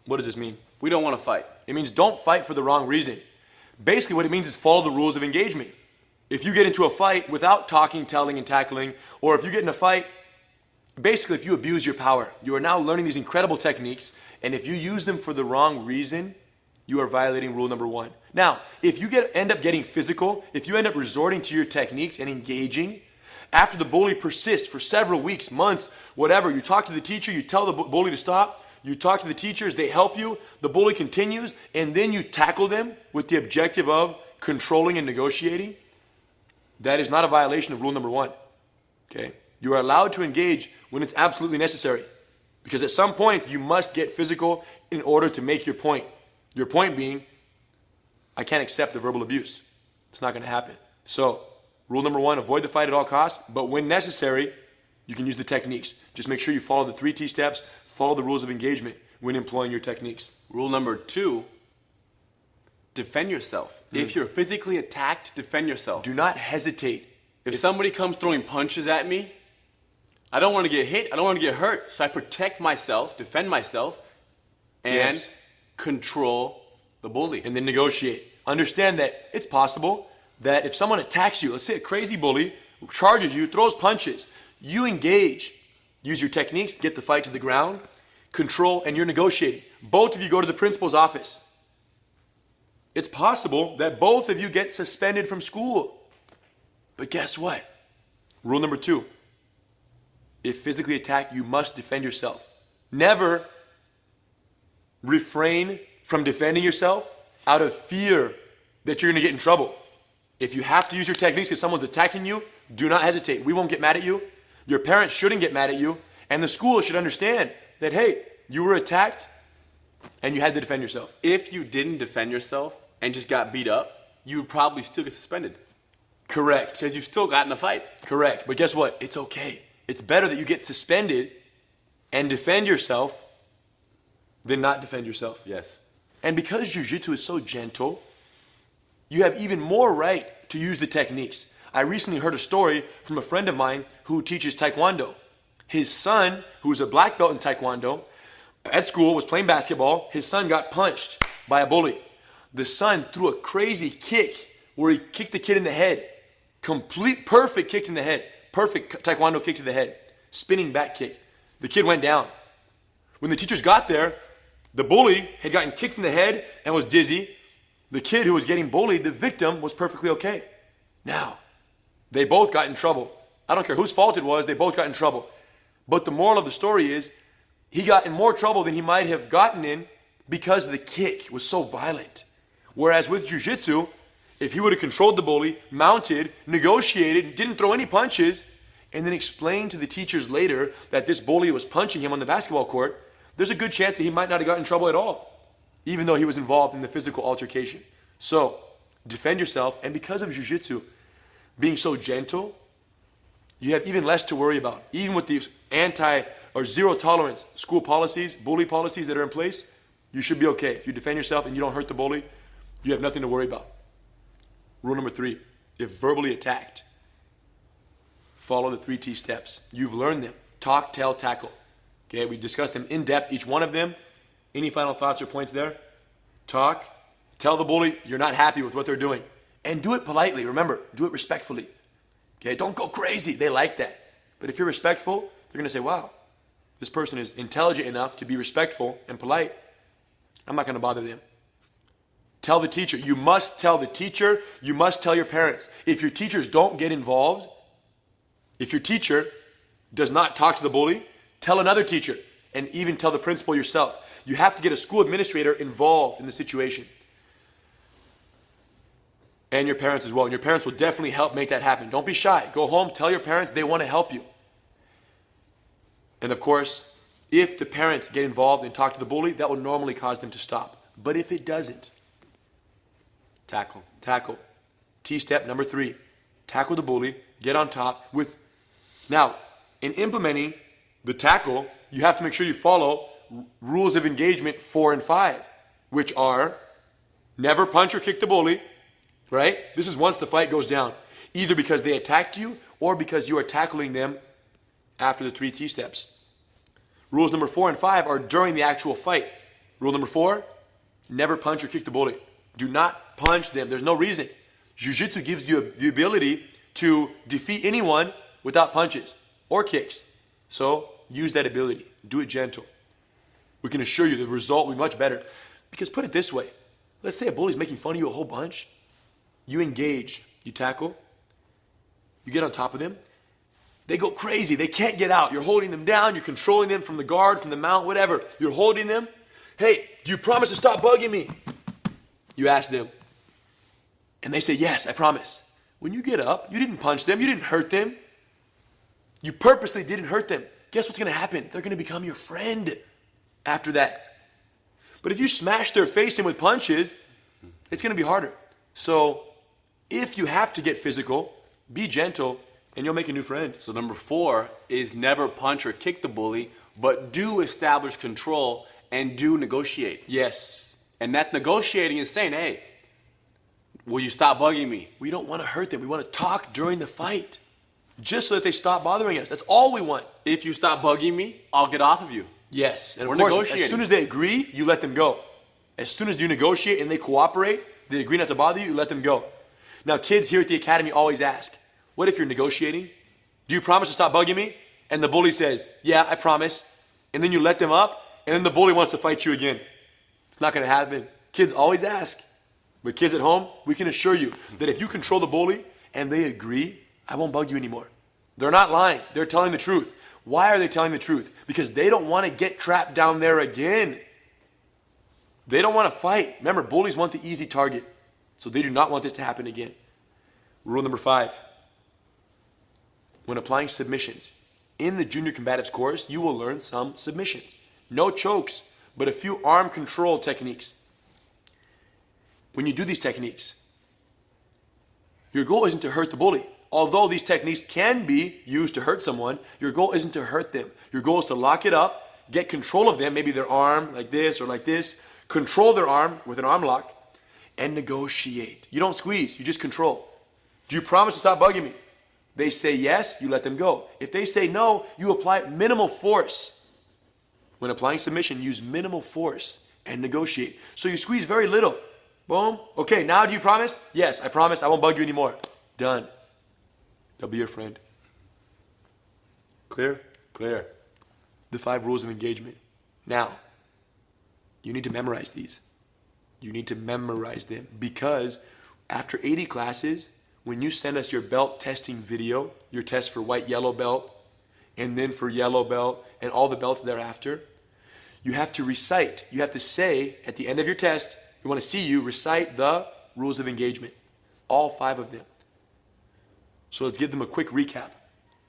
What does this mean? We don't want to fight. It means don't fight for the wrong reason. Basically what it means is follow the rules of engagement. If you get into a fight without talking, telling, and tackling, or if you get in a fight, basically if you abuse your power, you are now learning these incredible techniques, and if you use them for the wrong reason, you are violating rule number 1. Now, if you end up getting physical, if you end up resorting to your techniques and engaging, after the bully persists for several weeks, months, whatever, you talk to the teacher, you tell the bully to stop, you talk to the teachers, they help you, the bully continues, and then you tackle them with the objective of controlling and negotiating, that is not a violation of rule number 1. Okay? You are allowed to engage when it's absolutely necessary. Because at some point, you must get physical in order to make your point. Your point being, I can't accept the verbal abuse. It's not going to happen. So, rule number 1, avoid the fight at all costs, but when necessary, you can use the techniques. Just make sure you follow the 3 T steps, follow the rules of engagement when employing your techniques. Rule number 2, defend yourself. If you're physically attacked, defend yourself. Do not hesitate. If somebody comes throwing punches at me, I don't want to get hit, I don't want to get hurt, so I protect myself, defend myself, and control the bully. And then negotiate. Understand that it's possible that if someone attacks you, let's say a crazy bully charges you, throws punches, you engage, use your techniques, get the fight to the ground, control, and you're negotiating. Both of you go to the principal's office. It's possible that both of you get suspended from school. But guess what? Rule number 2, if physically attacked, you must defend yourself. Never refrain from defending yourself out of fear that you're going to get in trouble. If you have to use your techniques because someone's attacking you, do not hesitate. We won't get mad at you. Your parents shouldn't get mad at you. And the school should understand that, hey, you were attacked and you had to defend yourself. If you didn't defend yourself and just got beat up, you would probably still get suspended. Correct. Because you still got in a fight. Correct. But guess what? It's okay. It's better that you get suspended and defend yourself than not defend yourself. Yes. And because jiu-jitsu is so gentle, you have even more right to use the techniques. I recently heard a story from a friend of mine who teaches Taekwondo. His son, who is a black belt in Taekwondo, at school was playing basketball. His son got punched by a bully. The son threw a crazy kick where he kicked the kid in the head. Perfect kick in the head. Perfect Taekwondo kick to the head. Spinning back kick. The kid went down. When the teachers got there, the bully had gotten kicked in the head and was dizzy. The kid who was getting bullied, the victim, was perfectly okay. Now, they both got in trouble. I don't care whose fault it was, they both got in trouble. But the moral of the story is, he got in more trouble than he might have gotten in because the kick was so violent. Whereas with jiu-jitsu, if he would have controlled the bully, mounted, negotiated, didn't throw any punches, and then explained to the teachers later that this bully was punching him on the basketball court, there's a good chance that he might not have gotten in trouble at all, even though he was involved in the physical altercation. So, defend yourself, and because of jiu-jitsu being so gentle, you have even less to worry about. Even with these zero tolerance school policies, bully policies that are in place, you should be okay. If you defend yourself and you don't hurt the bully, you have nothing to worry about. Rule number 3, if verbally attacked, follow the 3 T steps. You've learned them. Talk, tell, tackle. Okay, we discussed them in depth, each one of them. Any final thoughts or points there? Talk, tell the bully you're not happy with what they're doing. And do it politely. Remember, do it respectfully. Okay, don't go crazy. They like that. But if you're respectful, they're going to say, wow, this person is intelligent enough to be respectful and polite. I'm not going to bother them. Tell the teacher. You must tell the teacher. You must tell your parents. If your teachers don't get involved, if your teacher does not talk to the bully, tell another teacher and even tell the principal yourself. You have to get a school administrator involved in the situation. And your parents as well. And your parents will definitely help make that happen. Don't be shy. Go home, tell your parents they want to help you. And of course, If the parents get involved and talk to the bully, that will normally cause them to stop. But if it doesn't, Tackle. tackle. T-step number 3, tackle the bully, get on top with... Now, in implementing the tackle, you have to make sure you follow rules of engagement 4 and 5, which are never punch or kick the bully, right? This is once the fight goes down, either because they attacked you or because you are tackling them after the 3 T-steps. Rules number 4 and 5 are during the actual fight. Rule number 4, never punch or kick the bully. Do not punch them. There's no reason. Jiu-Jitsu gives you the ability to defeat anyone without punches or kicks. So use that ability. Do it gentle. We can assure you the result will be much better. Because put it this way. Let's say a bully's making fun of you a whole bunch. You engage. You tackle. You get on top of them. They go crazy. They can't get out. You're holding them down. You're controlling them from the guard, from the mount, whatever. You're holding them. Hey, do you promise to stop bugging me? You ask them. And they say, yes, I promise. When you get up, you didn't punch them. You didn't hurt them. You purposely didn't hurt them. Guess what's going to happen? They're going to become your friend after that. But if you smash their face in with punches, it's going to be harder. So if you have to get physical, be gentle, and you'll make a new friend. So number 4 is never punch or kick the bully, but do establish control and do negotiate. Yes. And that's negotiating and saying, hey, will you stop bugging me? We don't want to hurt them. We want to talk during the fight. Just so that they stop bothering us. That's all we want. If you stop bugging me, I'll get off of you. Yes. And We're of course, negotiating. as soon as they agree, you let them go. As soon as you negotiate and they cooperate, they agree not to bother you, you let them go. Now, kids here at the academy always ask, what if you're negotiating? Do you promise to stop bugging me? And the bully says, yeah, I promise. And then you let them up, and then the bully wants to fight you again. It's not going to happen. Kids always ask. But kids at home, we can assure you that if you control the bully and they agree, I won't bug you anymore. They're not lying. They're telling the truth. Why are they telling the truth? Because they don't want to get trapped down there again. They don't want to fight. Remember, bullies want the easy target. So they do not want this to happen again. Rule number 5. When applying submissions, in the Junior Combatives course, you will learn some submissions. No chokes, but a few arm control techniques. When you do these techniques, your goal isn't to hurt the bully. Although these techniques can be used to hurt someone, your goal isn't to hurt them. Your goal is to lock it up, get control of them, maybe their arm like this or like this, control their arm with an arm lock, and negotiate. You don't squeeze, you just control. Do you promise to stop bugging me? They say yes, you let them go. If they say no, you apply minimal force. When applying submission, use minimal force and negotiate. So you squeeze very little. Boom. Okay, now do you promise? Yes, I promise I won't bug you anymore. Done. They'll be your friend. Clear? Clear. The 5 rules of engagement. Now, you need to memorize these. You need to memorize them because after 80 classes, when you send us your belt testing video, your test for white, yellow belt, and then for yellow belt, and all the belts thereafter, you have to recite. You have to say at the end of your test, we want to see you recite the rules of engagement. All 5 of them. So let's give them a quick recap.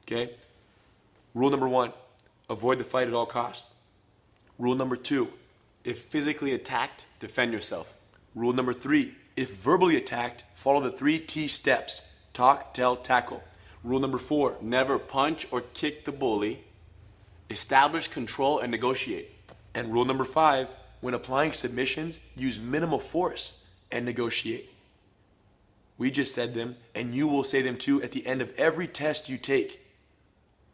Okay? Rule number 1, avoid the fight at all costs. Rule number 2, If physically attacked, defend yourself. rule number 3, if verbally attacked, follow the 3 T steps. Talk, tell, tackle. Rule number 4, Never punch or kick the bully. Establish control and negotiate. and rule number 5, when applying submissions, use minimal force and negotiate. We just said them, and you will say them too at the end of every test you take,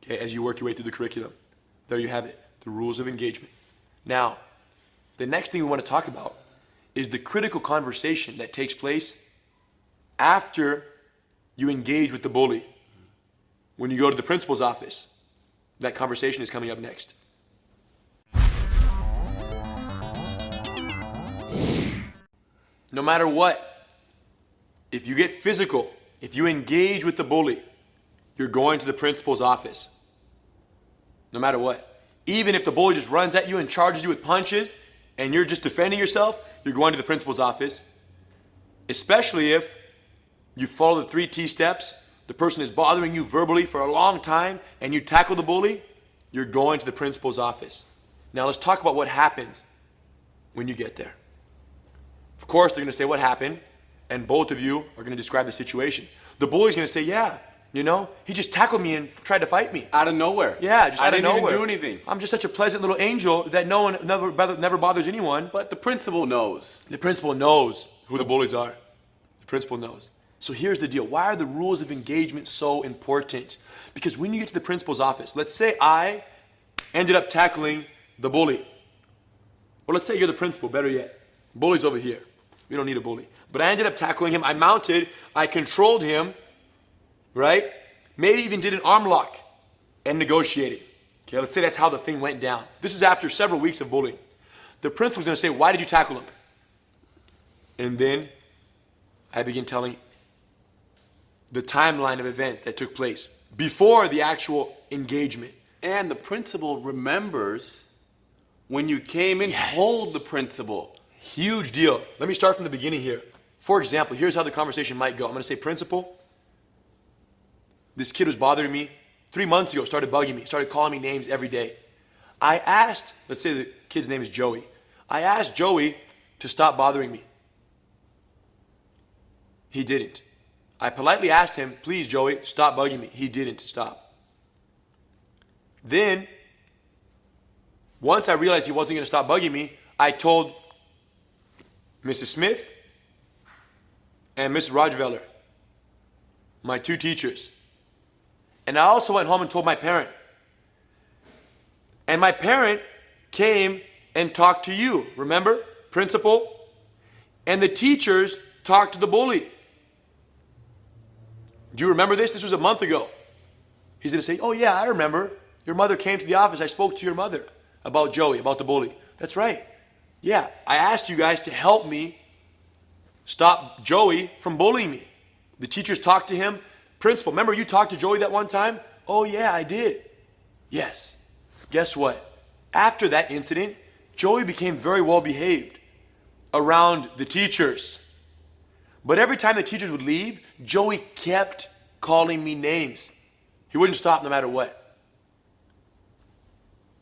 okay, as you work your way through the curriculum. There you have it, the rules of engagement. Now, the next thing we want to talk about is the critical conversation that takes place after you engage with the bully. When you go to the principal's office, that conversation is coming up next. No matter what, if you get physical, if you engage with the bully, you're going to the principal's office. No matter what. Even if the bully just runs at you and charges you with punches and you're just defending yourself, you're going to the principal's office. Especially if you follow the 3 T steps, the person is bothering you verbally for a long time and you tackle the bully, you're going to the principal's office. Now let's talk about what happens when you get there. Of course, they're going to say what happened, and both of you are going to describe the situation. The bully's going to say, yeah, he just tackled me and tried to fight me. Out of nowhere. Yeah, just out of nowhere. I didn't even do anything. I'm just such a pleasant little angel that no one never bothers anyone. But the principal knows. The principal knows who the bullies are. The principal knows. So here's the deal. Why are the rules of engagement so important? Because when you get to the principal's office, let's say I ended up tackling the bully. Or let's say you're the principal, better yet. Bully's over here. We don't need a bully. But I ended up tackling him. I mounted. I controlled him. Right? Maybe even did an arm lock and negotiated. Okay, let's say that's how the thing went down. This is after several weeks of bullying. The principal's going to say, why did you tackle him? And then I begin telling the timeline of events that took place before the actual engagement. And the principal remembers when you came and told the principal. Huge deal. Let me start from the beginning here. For example, here's how the conversation might go. I'm going to say, principal, this kid was bothering me 3 months ago, started bugging me, started calling me names every day. I asked, let's say the kid's name is Joey. I asked Joey to stop bothering me. He didn't. I politely asked him, please, Joey, stop bugging me. He didn't stop. Then, once I realized he wasn't going to stop bugging me, I told Mrs. Smith and Mrs. Rajveller, my two teachers. And I also went home and told my parent. And my parent came and talked to you, remember? Principal. And the teachers talked to the bully. Do you remember this? This was a month ago. He's going to say, oh yeah, I remember. Your mother came to the office. I spoke to your mother about Joey, about the bully. That's right. Yeah, I asked you guys to help me stop Joey from bullying me. The teachers talked to him. Principal, remember you talked to Joey that one time? Oh yeah, I did. Yes. Guess what? After that incident, Joey became very well behaved around the teachers. But every time the teachers would leave, Joey kept calling me names. He wouldn't stop no matter what.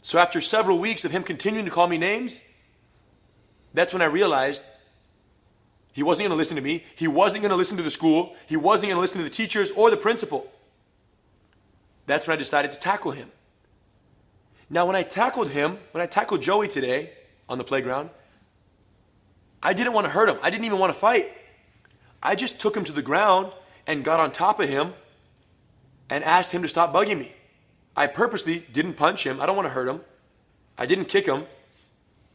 So after several weeks of him continuing to call me names, that's when I realized he wasn't going to listen to me. He wasn't going to listen to the school. He wasn't going to listen to the teachers or the principal. That's when I decided to tackle him. Now, when I tackled Joey today on the playground, I didn't want to hurt him. I didn't even want to fight. I just took him to the ground and got on top of him and asked him to stop bugging me. I purposely didn't punch him. I don't want to hurt him. I didn't kick him.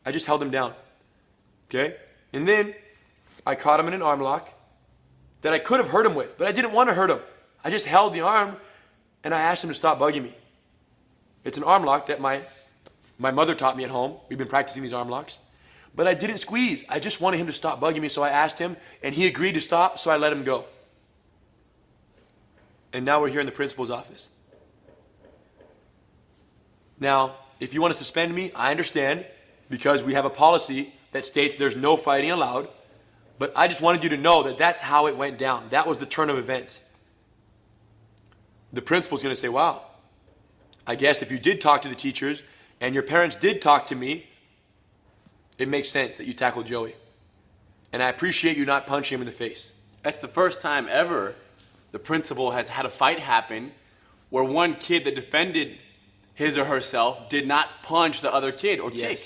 I just held him down. Okay? And then I caught him in an arm lock that I could have hurt him with, but I didn't want to hurt him. I just held the arm and I asked him to stop bugging me. It's an arm lock that my mother taught me at home. We've been practicing these arm locks. But I didn't squeeze. I just wanted him to stop bugging me, so I asked him, and he agreed to stop, so I let him go. And now we're here in the principal's office. Now, if you want to suspend me, I understand, because we have a policy that states there's no fighting allowed. But I just wanted you to know that that's how it went down. That was the turn of events. The principal's going to say, wow, I guess if you did talk to the teachers and your parents did talk to me, it makes sense that you tackled Joey. And I appreciate you not punching him in the face. That's the first time ever the principal has had a fight happen where one kid that defended his or herself did not punch the other kid or kick.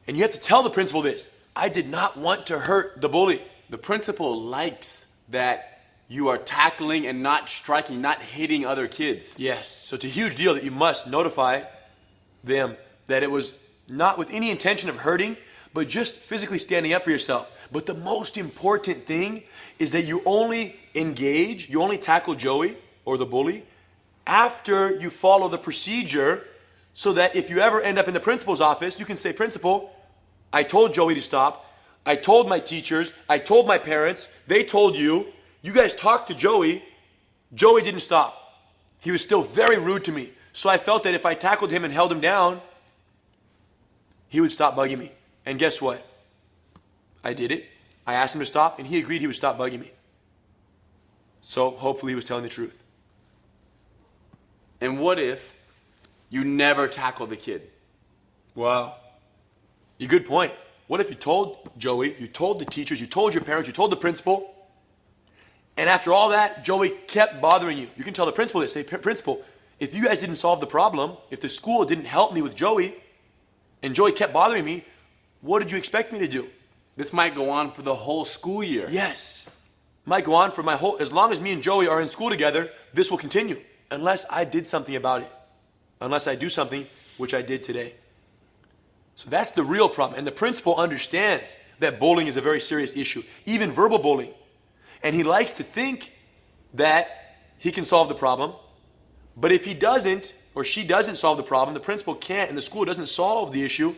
And you have to tell the principal this. I did not want to hurt the bully. The principal likes that you are tackling and not striking, not hitting other kids. Yes, so it's a huge deal that you must notify them that it was not with any intention of hurting, but just physically standing up for yourself. But the most important thing is that you only engage, you only tackle Joey or the bully after you follow the procedure, so that if you ever end up in the principal's office, you can say, Principal, I told Joey to stop. I told my teachers. I told my parents. They told you. You guys talked to Joey. Joey didn't stop. He was still very rude to me. So I felt that if I tackled him and held him down, he would stop bugging me. And guess what? I did it. I asked him to stop, and he agreed he would stop bugging me. So hopefully he was telling the truth. And what if you never tackled the kid? Wow. a good point. What if you told Joey, you told the teachers, you told your parents, you told the principal, and after all that, Joey kept bothering you? You can tell the principal this. Say, principal, if you guys didn't solve the problem, if the school didn't help me with Joey, and Joey kept bothering me, what did you expect me to do? This might go on for the whole school year. Yes. Might go on for my whole, as long as me and Joey are in school together, this will continue. Unless I did something about it. Unless I do something, which I did today. So that's the real problem. And the principal understands that bullying is a very serious issue. Even verbal bullying. And he likes to think that he can solve the problem. But if he doesn't, or she doesn't solve the problem, the principal can't, and the school doesn't solve the issue,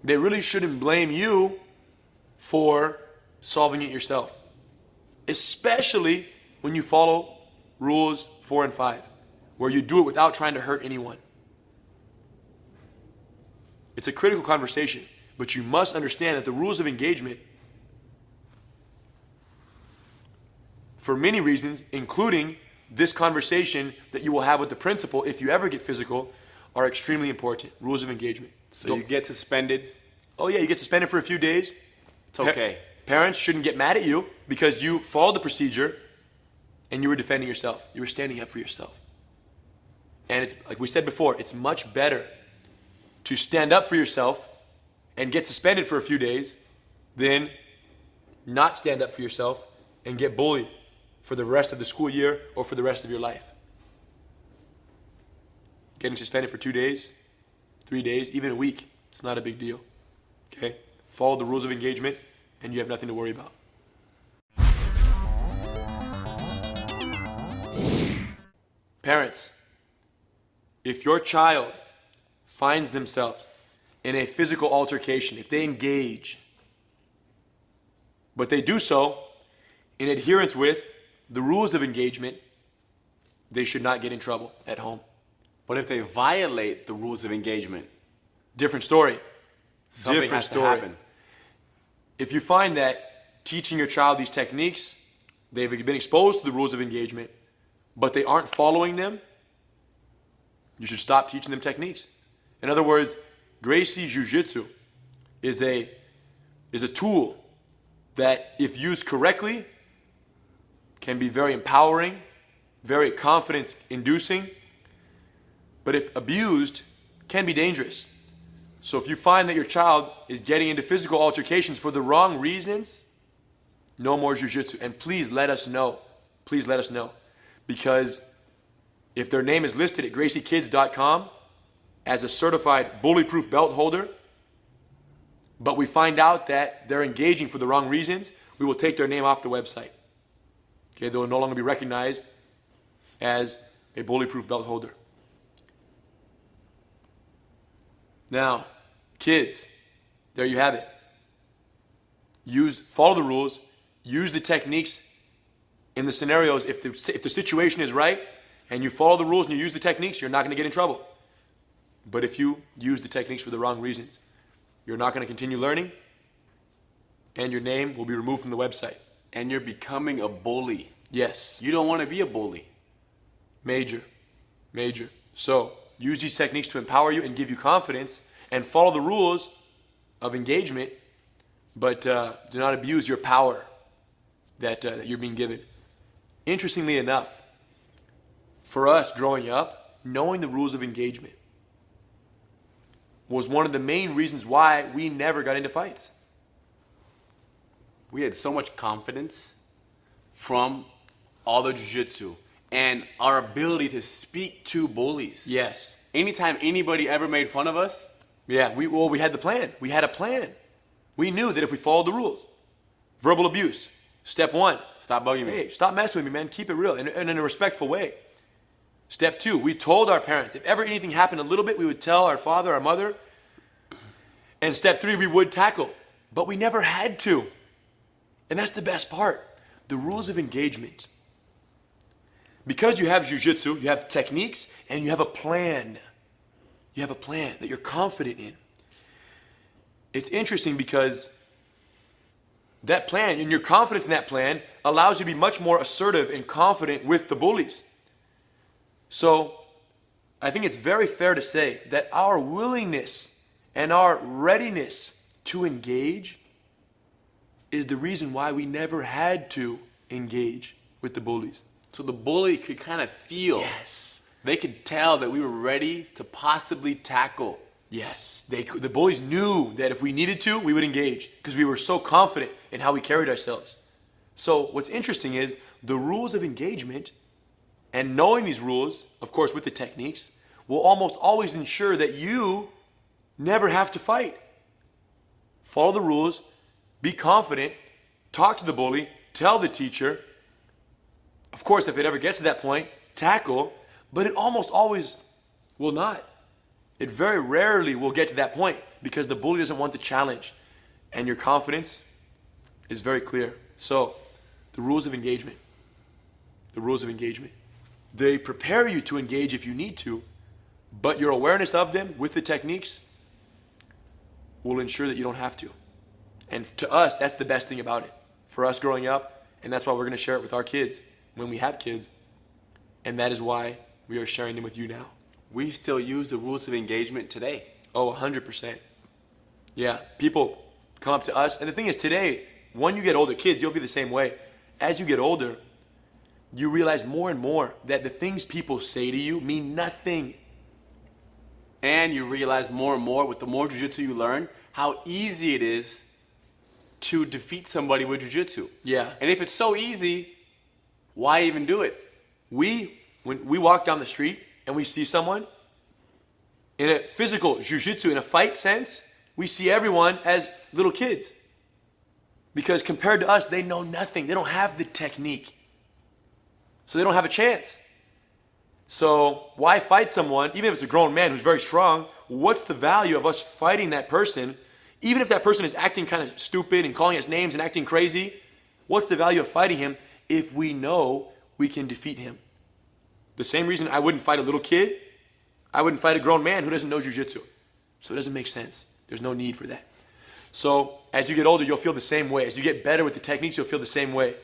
they really shouldn't blame you for solving it yourself. Especially when you follow rules 4 and 5, where you do it without trying to hurt anyone. It's a critical conversation, but you must understand that the rules of engagement, for many reasons, including this conversation that you will have with the principal if you ever get physical, are extremely important. Rules of engagement. So you get suspended. Oh yeah, you get suspended for a few days. It's okay. Parents shouldn't get mad at you because you followed the procedure and you were defending yourself. You were standing up for yourself. And it's, like we said before, it's much better to stand up for yourself and get suspended for a few days than not stand up for yourself and get bullied for the rest of the school year or for the rest of your life. Getting suspended for 2 days, 3 days, even a week, it's not a big deal. Okay? Follow the rules of engagement and you have nothing to worry about. Parents, if your child finds themselves in a physical altercation, if they engage, but they do so in adherence with the rules of engagement, they should not get in trouble at home. But if they violate the rules of engagement, different story. Something has to happen. If you find that teaching your child these techniques, they've been exposed to the rules of engagement, but they aren't following them, you should stop teaching them techniques. In other words, Gracie Jiu-Jitsu is a tool that, if used correctly, can be very empowering, very confidence-inducing, but if abused, can be dangerous. So if you find that your child is getting into physical altercations for the wrong reasons, no more jiu-jitsu. And please let us know. Please let us know. Because if their name is listed at graciekids.com as a certified bully-proof belt holder, but we find out that they're engaging for the wrong reasons, we will take their name off the website. Okay, they will no longer be recognized as a bully-proof belt holder. Now, kids, there you have it. Follow the rules, use the techniques in the scenarios. If the situation is right and you follow the rules and you use the techniques, you're not going to get in trouble. But if you use the techniques for the wrong reasons, you're not going to continue learning and your name will be removed from the website. And you're becoming a bully. Yes. You don't want to be a bully. Major. So, use these techniques to empower you and give you confidence and follow the rules of engagement, but do not abuse your power that you're being given. Interestingly enough, for us growing up, knowing the rules of engagement was one of the main reasons why we never got into fights. We had so much confidence from all the jiu-jitsu and our ability to speak to bullies. Yes. Anytime anybody ever made fun of us, yeah, we had the plan. We had a plan. We knew that if we followed the rules, verbal abuse, step 1, stop bugging me. Hey, stop messing with me, man. Keep it real and in a respectful way. Step 2, we told our parents. If ever anything happened a little bit, we would tell our father, our mother. And step 3, we would tackle. But we never had to. And that's the best part. The rules of engagement. Because you have jiu-jitsu, you have techniques, and you have a plan. You have a plan that you're confident in. It's interesting because that plan and your confidence in that plan allows you to be much more assertive and confident with the bullies. So I think it's very fair to say that our willingness and our readiness to engage is the reason why we never had to engage with the bullies. So the bully could kind of feel. Yes. They could tell that we were ready to possibly tackle. Yes. The bullies knew that if we needed to, we would engage because we were so confident in how we carried ourselves. So what's interesting is the rules of engagement, and knowing these rules, of course with the techniques, will almost always ensure that you never have to fight. Follow the rules, be confident, talk to the bully, tell the teacher. Of course, if it ever gets to that point, tackle, but it almost always will not. It very rarely will get to that point because the bully doesn't want the challenge, and your confidence is very clear. So, the rules of engagement. The rules of engagement. They prepare you to engage if you need to, but your awareness of them with the techniques will ensure that you don't have to. And to us, that's the best thing about it. For us growing up, and that's why we're going to share it with our kids when we have kids. And that is why we are sharing them with you now. We still use the rules of engagement today. Oh, 100%. Yeah, people come up to us. And the thing is, today, when you get older, kids, you'll be the same way. As you get older, you realize more and more that the things people say to you mean nothing. And you realize more and more with the more jiu-jitsu you learn, how easy it is to defeat somebody with jiu-jitsu. Yeah. And if it's so easy, why even do it? When we walk down the street and we see someone, in a physical jiu-jitsu, in a fight sense, we see everyone as little kids. Because compared to us, they know nothing. They don't have the technique. So they don't have a chance. So why fight someone, even if it's a grown man who's very strong, what's the value of us fighting that person, even if that person is acting kind of stupid and calling us names and acting crazy? What's the value of fighting him if we know we can defeat him? The same reason I wouldn't fight a little kid, I wouldn't fight a grown man who doesn't know jiu-jitsu. So it doesn't make sense. There's no need for that. So as you get older, you'll feel the same way. As you get better with the techniques, you'll feel the same way.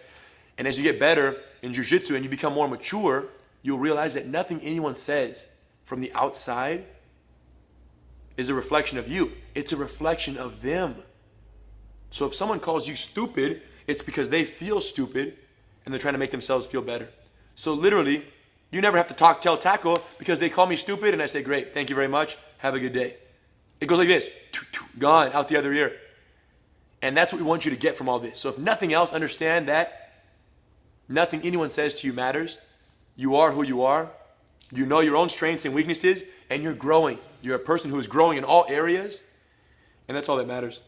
And as you get better in jiu-jitsu and you become more mature, you'll realize that nothing anyone says from the outside is a reflection of you. It's a reflection of them. So if someone calls you stupid, it's because they feel stupid and they're trying to make themselves feel better. So literally, you never have to talk, tell, tackle because they call me stupid and I say, great, thank you very much, have a good day. It goes like this, gone, out the other ear. And that's what we want you to get from all this. So if nothing else, understand that nothing anyone says to you matters. You are who you are. You know your own strengths and weaknesses, and you're growing. You're a person who is growing in all areas, and that's all that matters.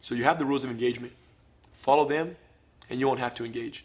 So you have the rules of engagement. Follow them, and you won't have to engage.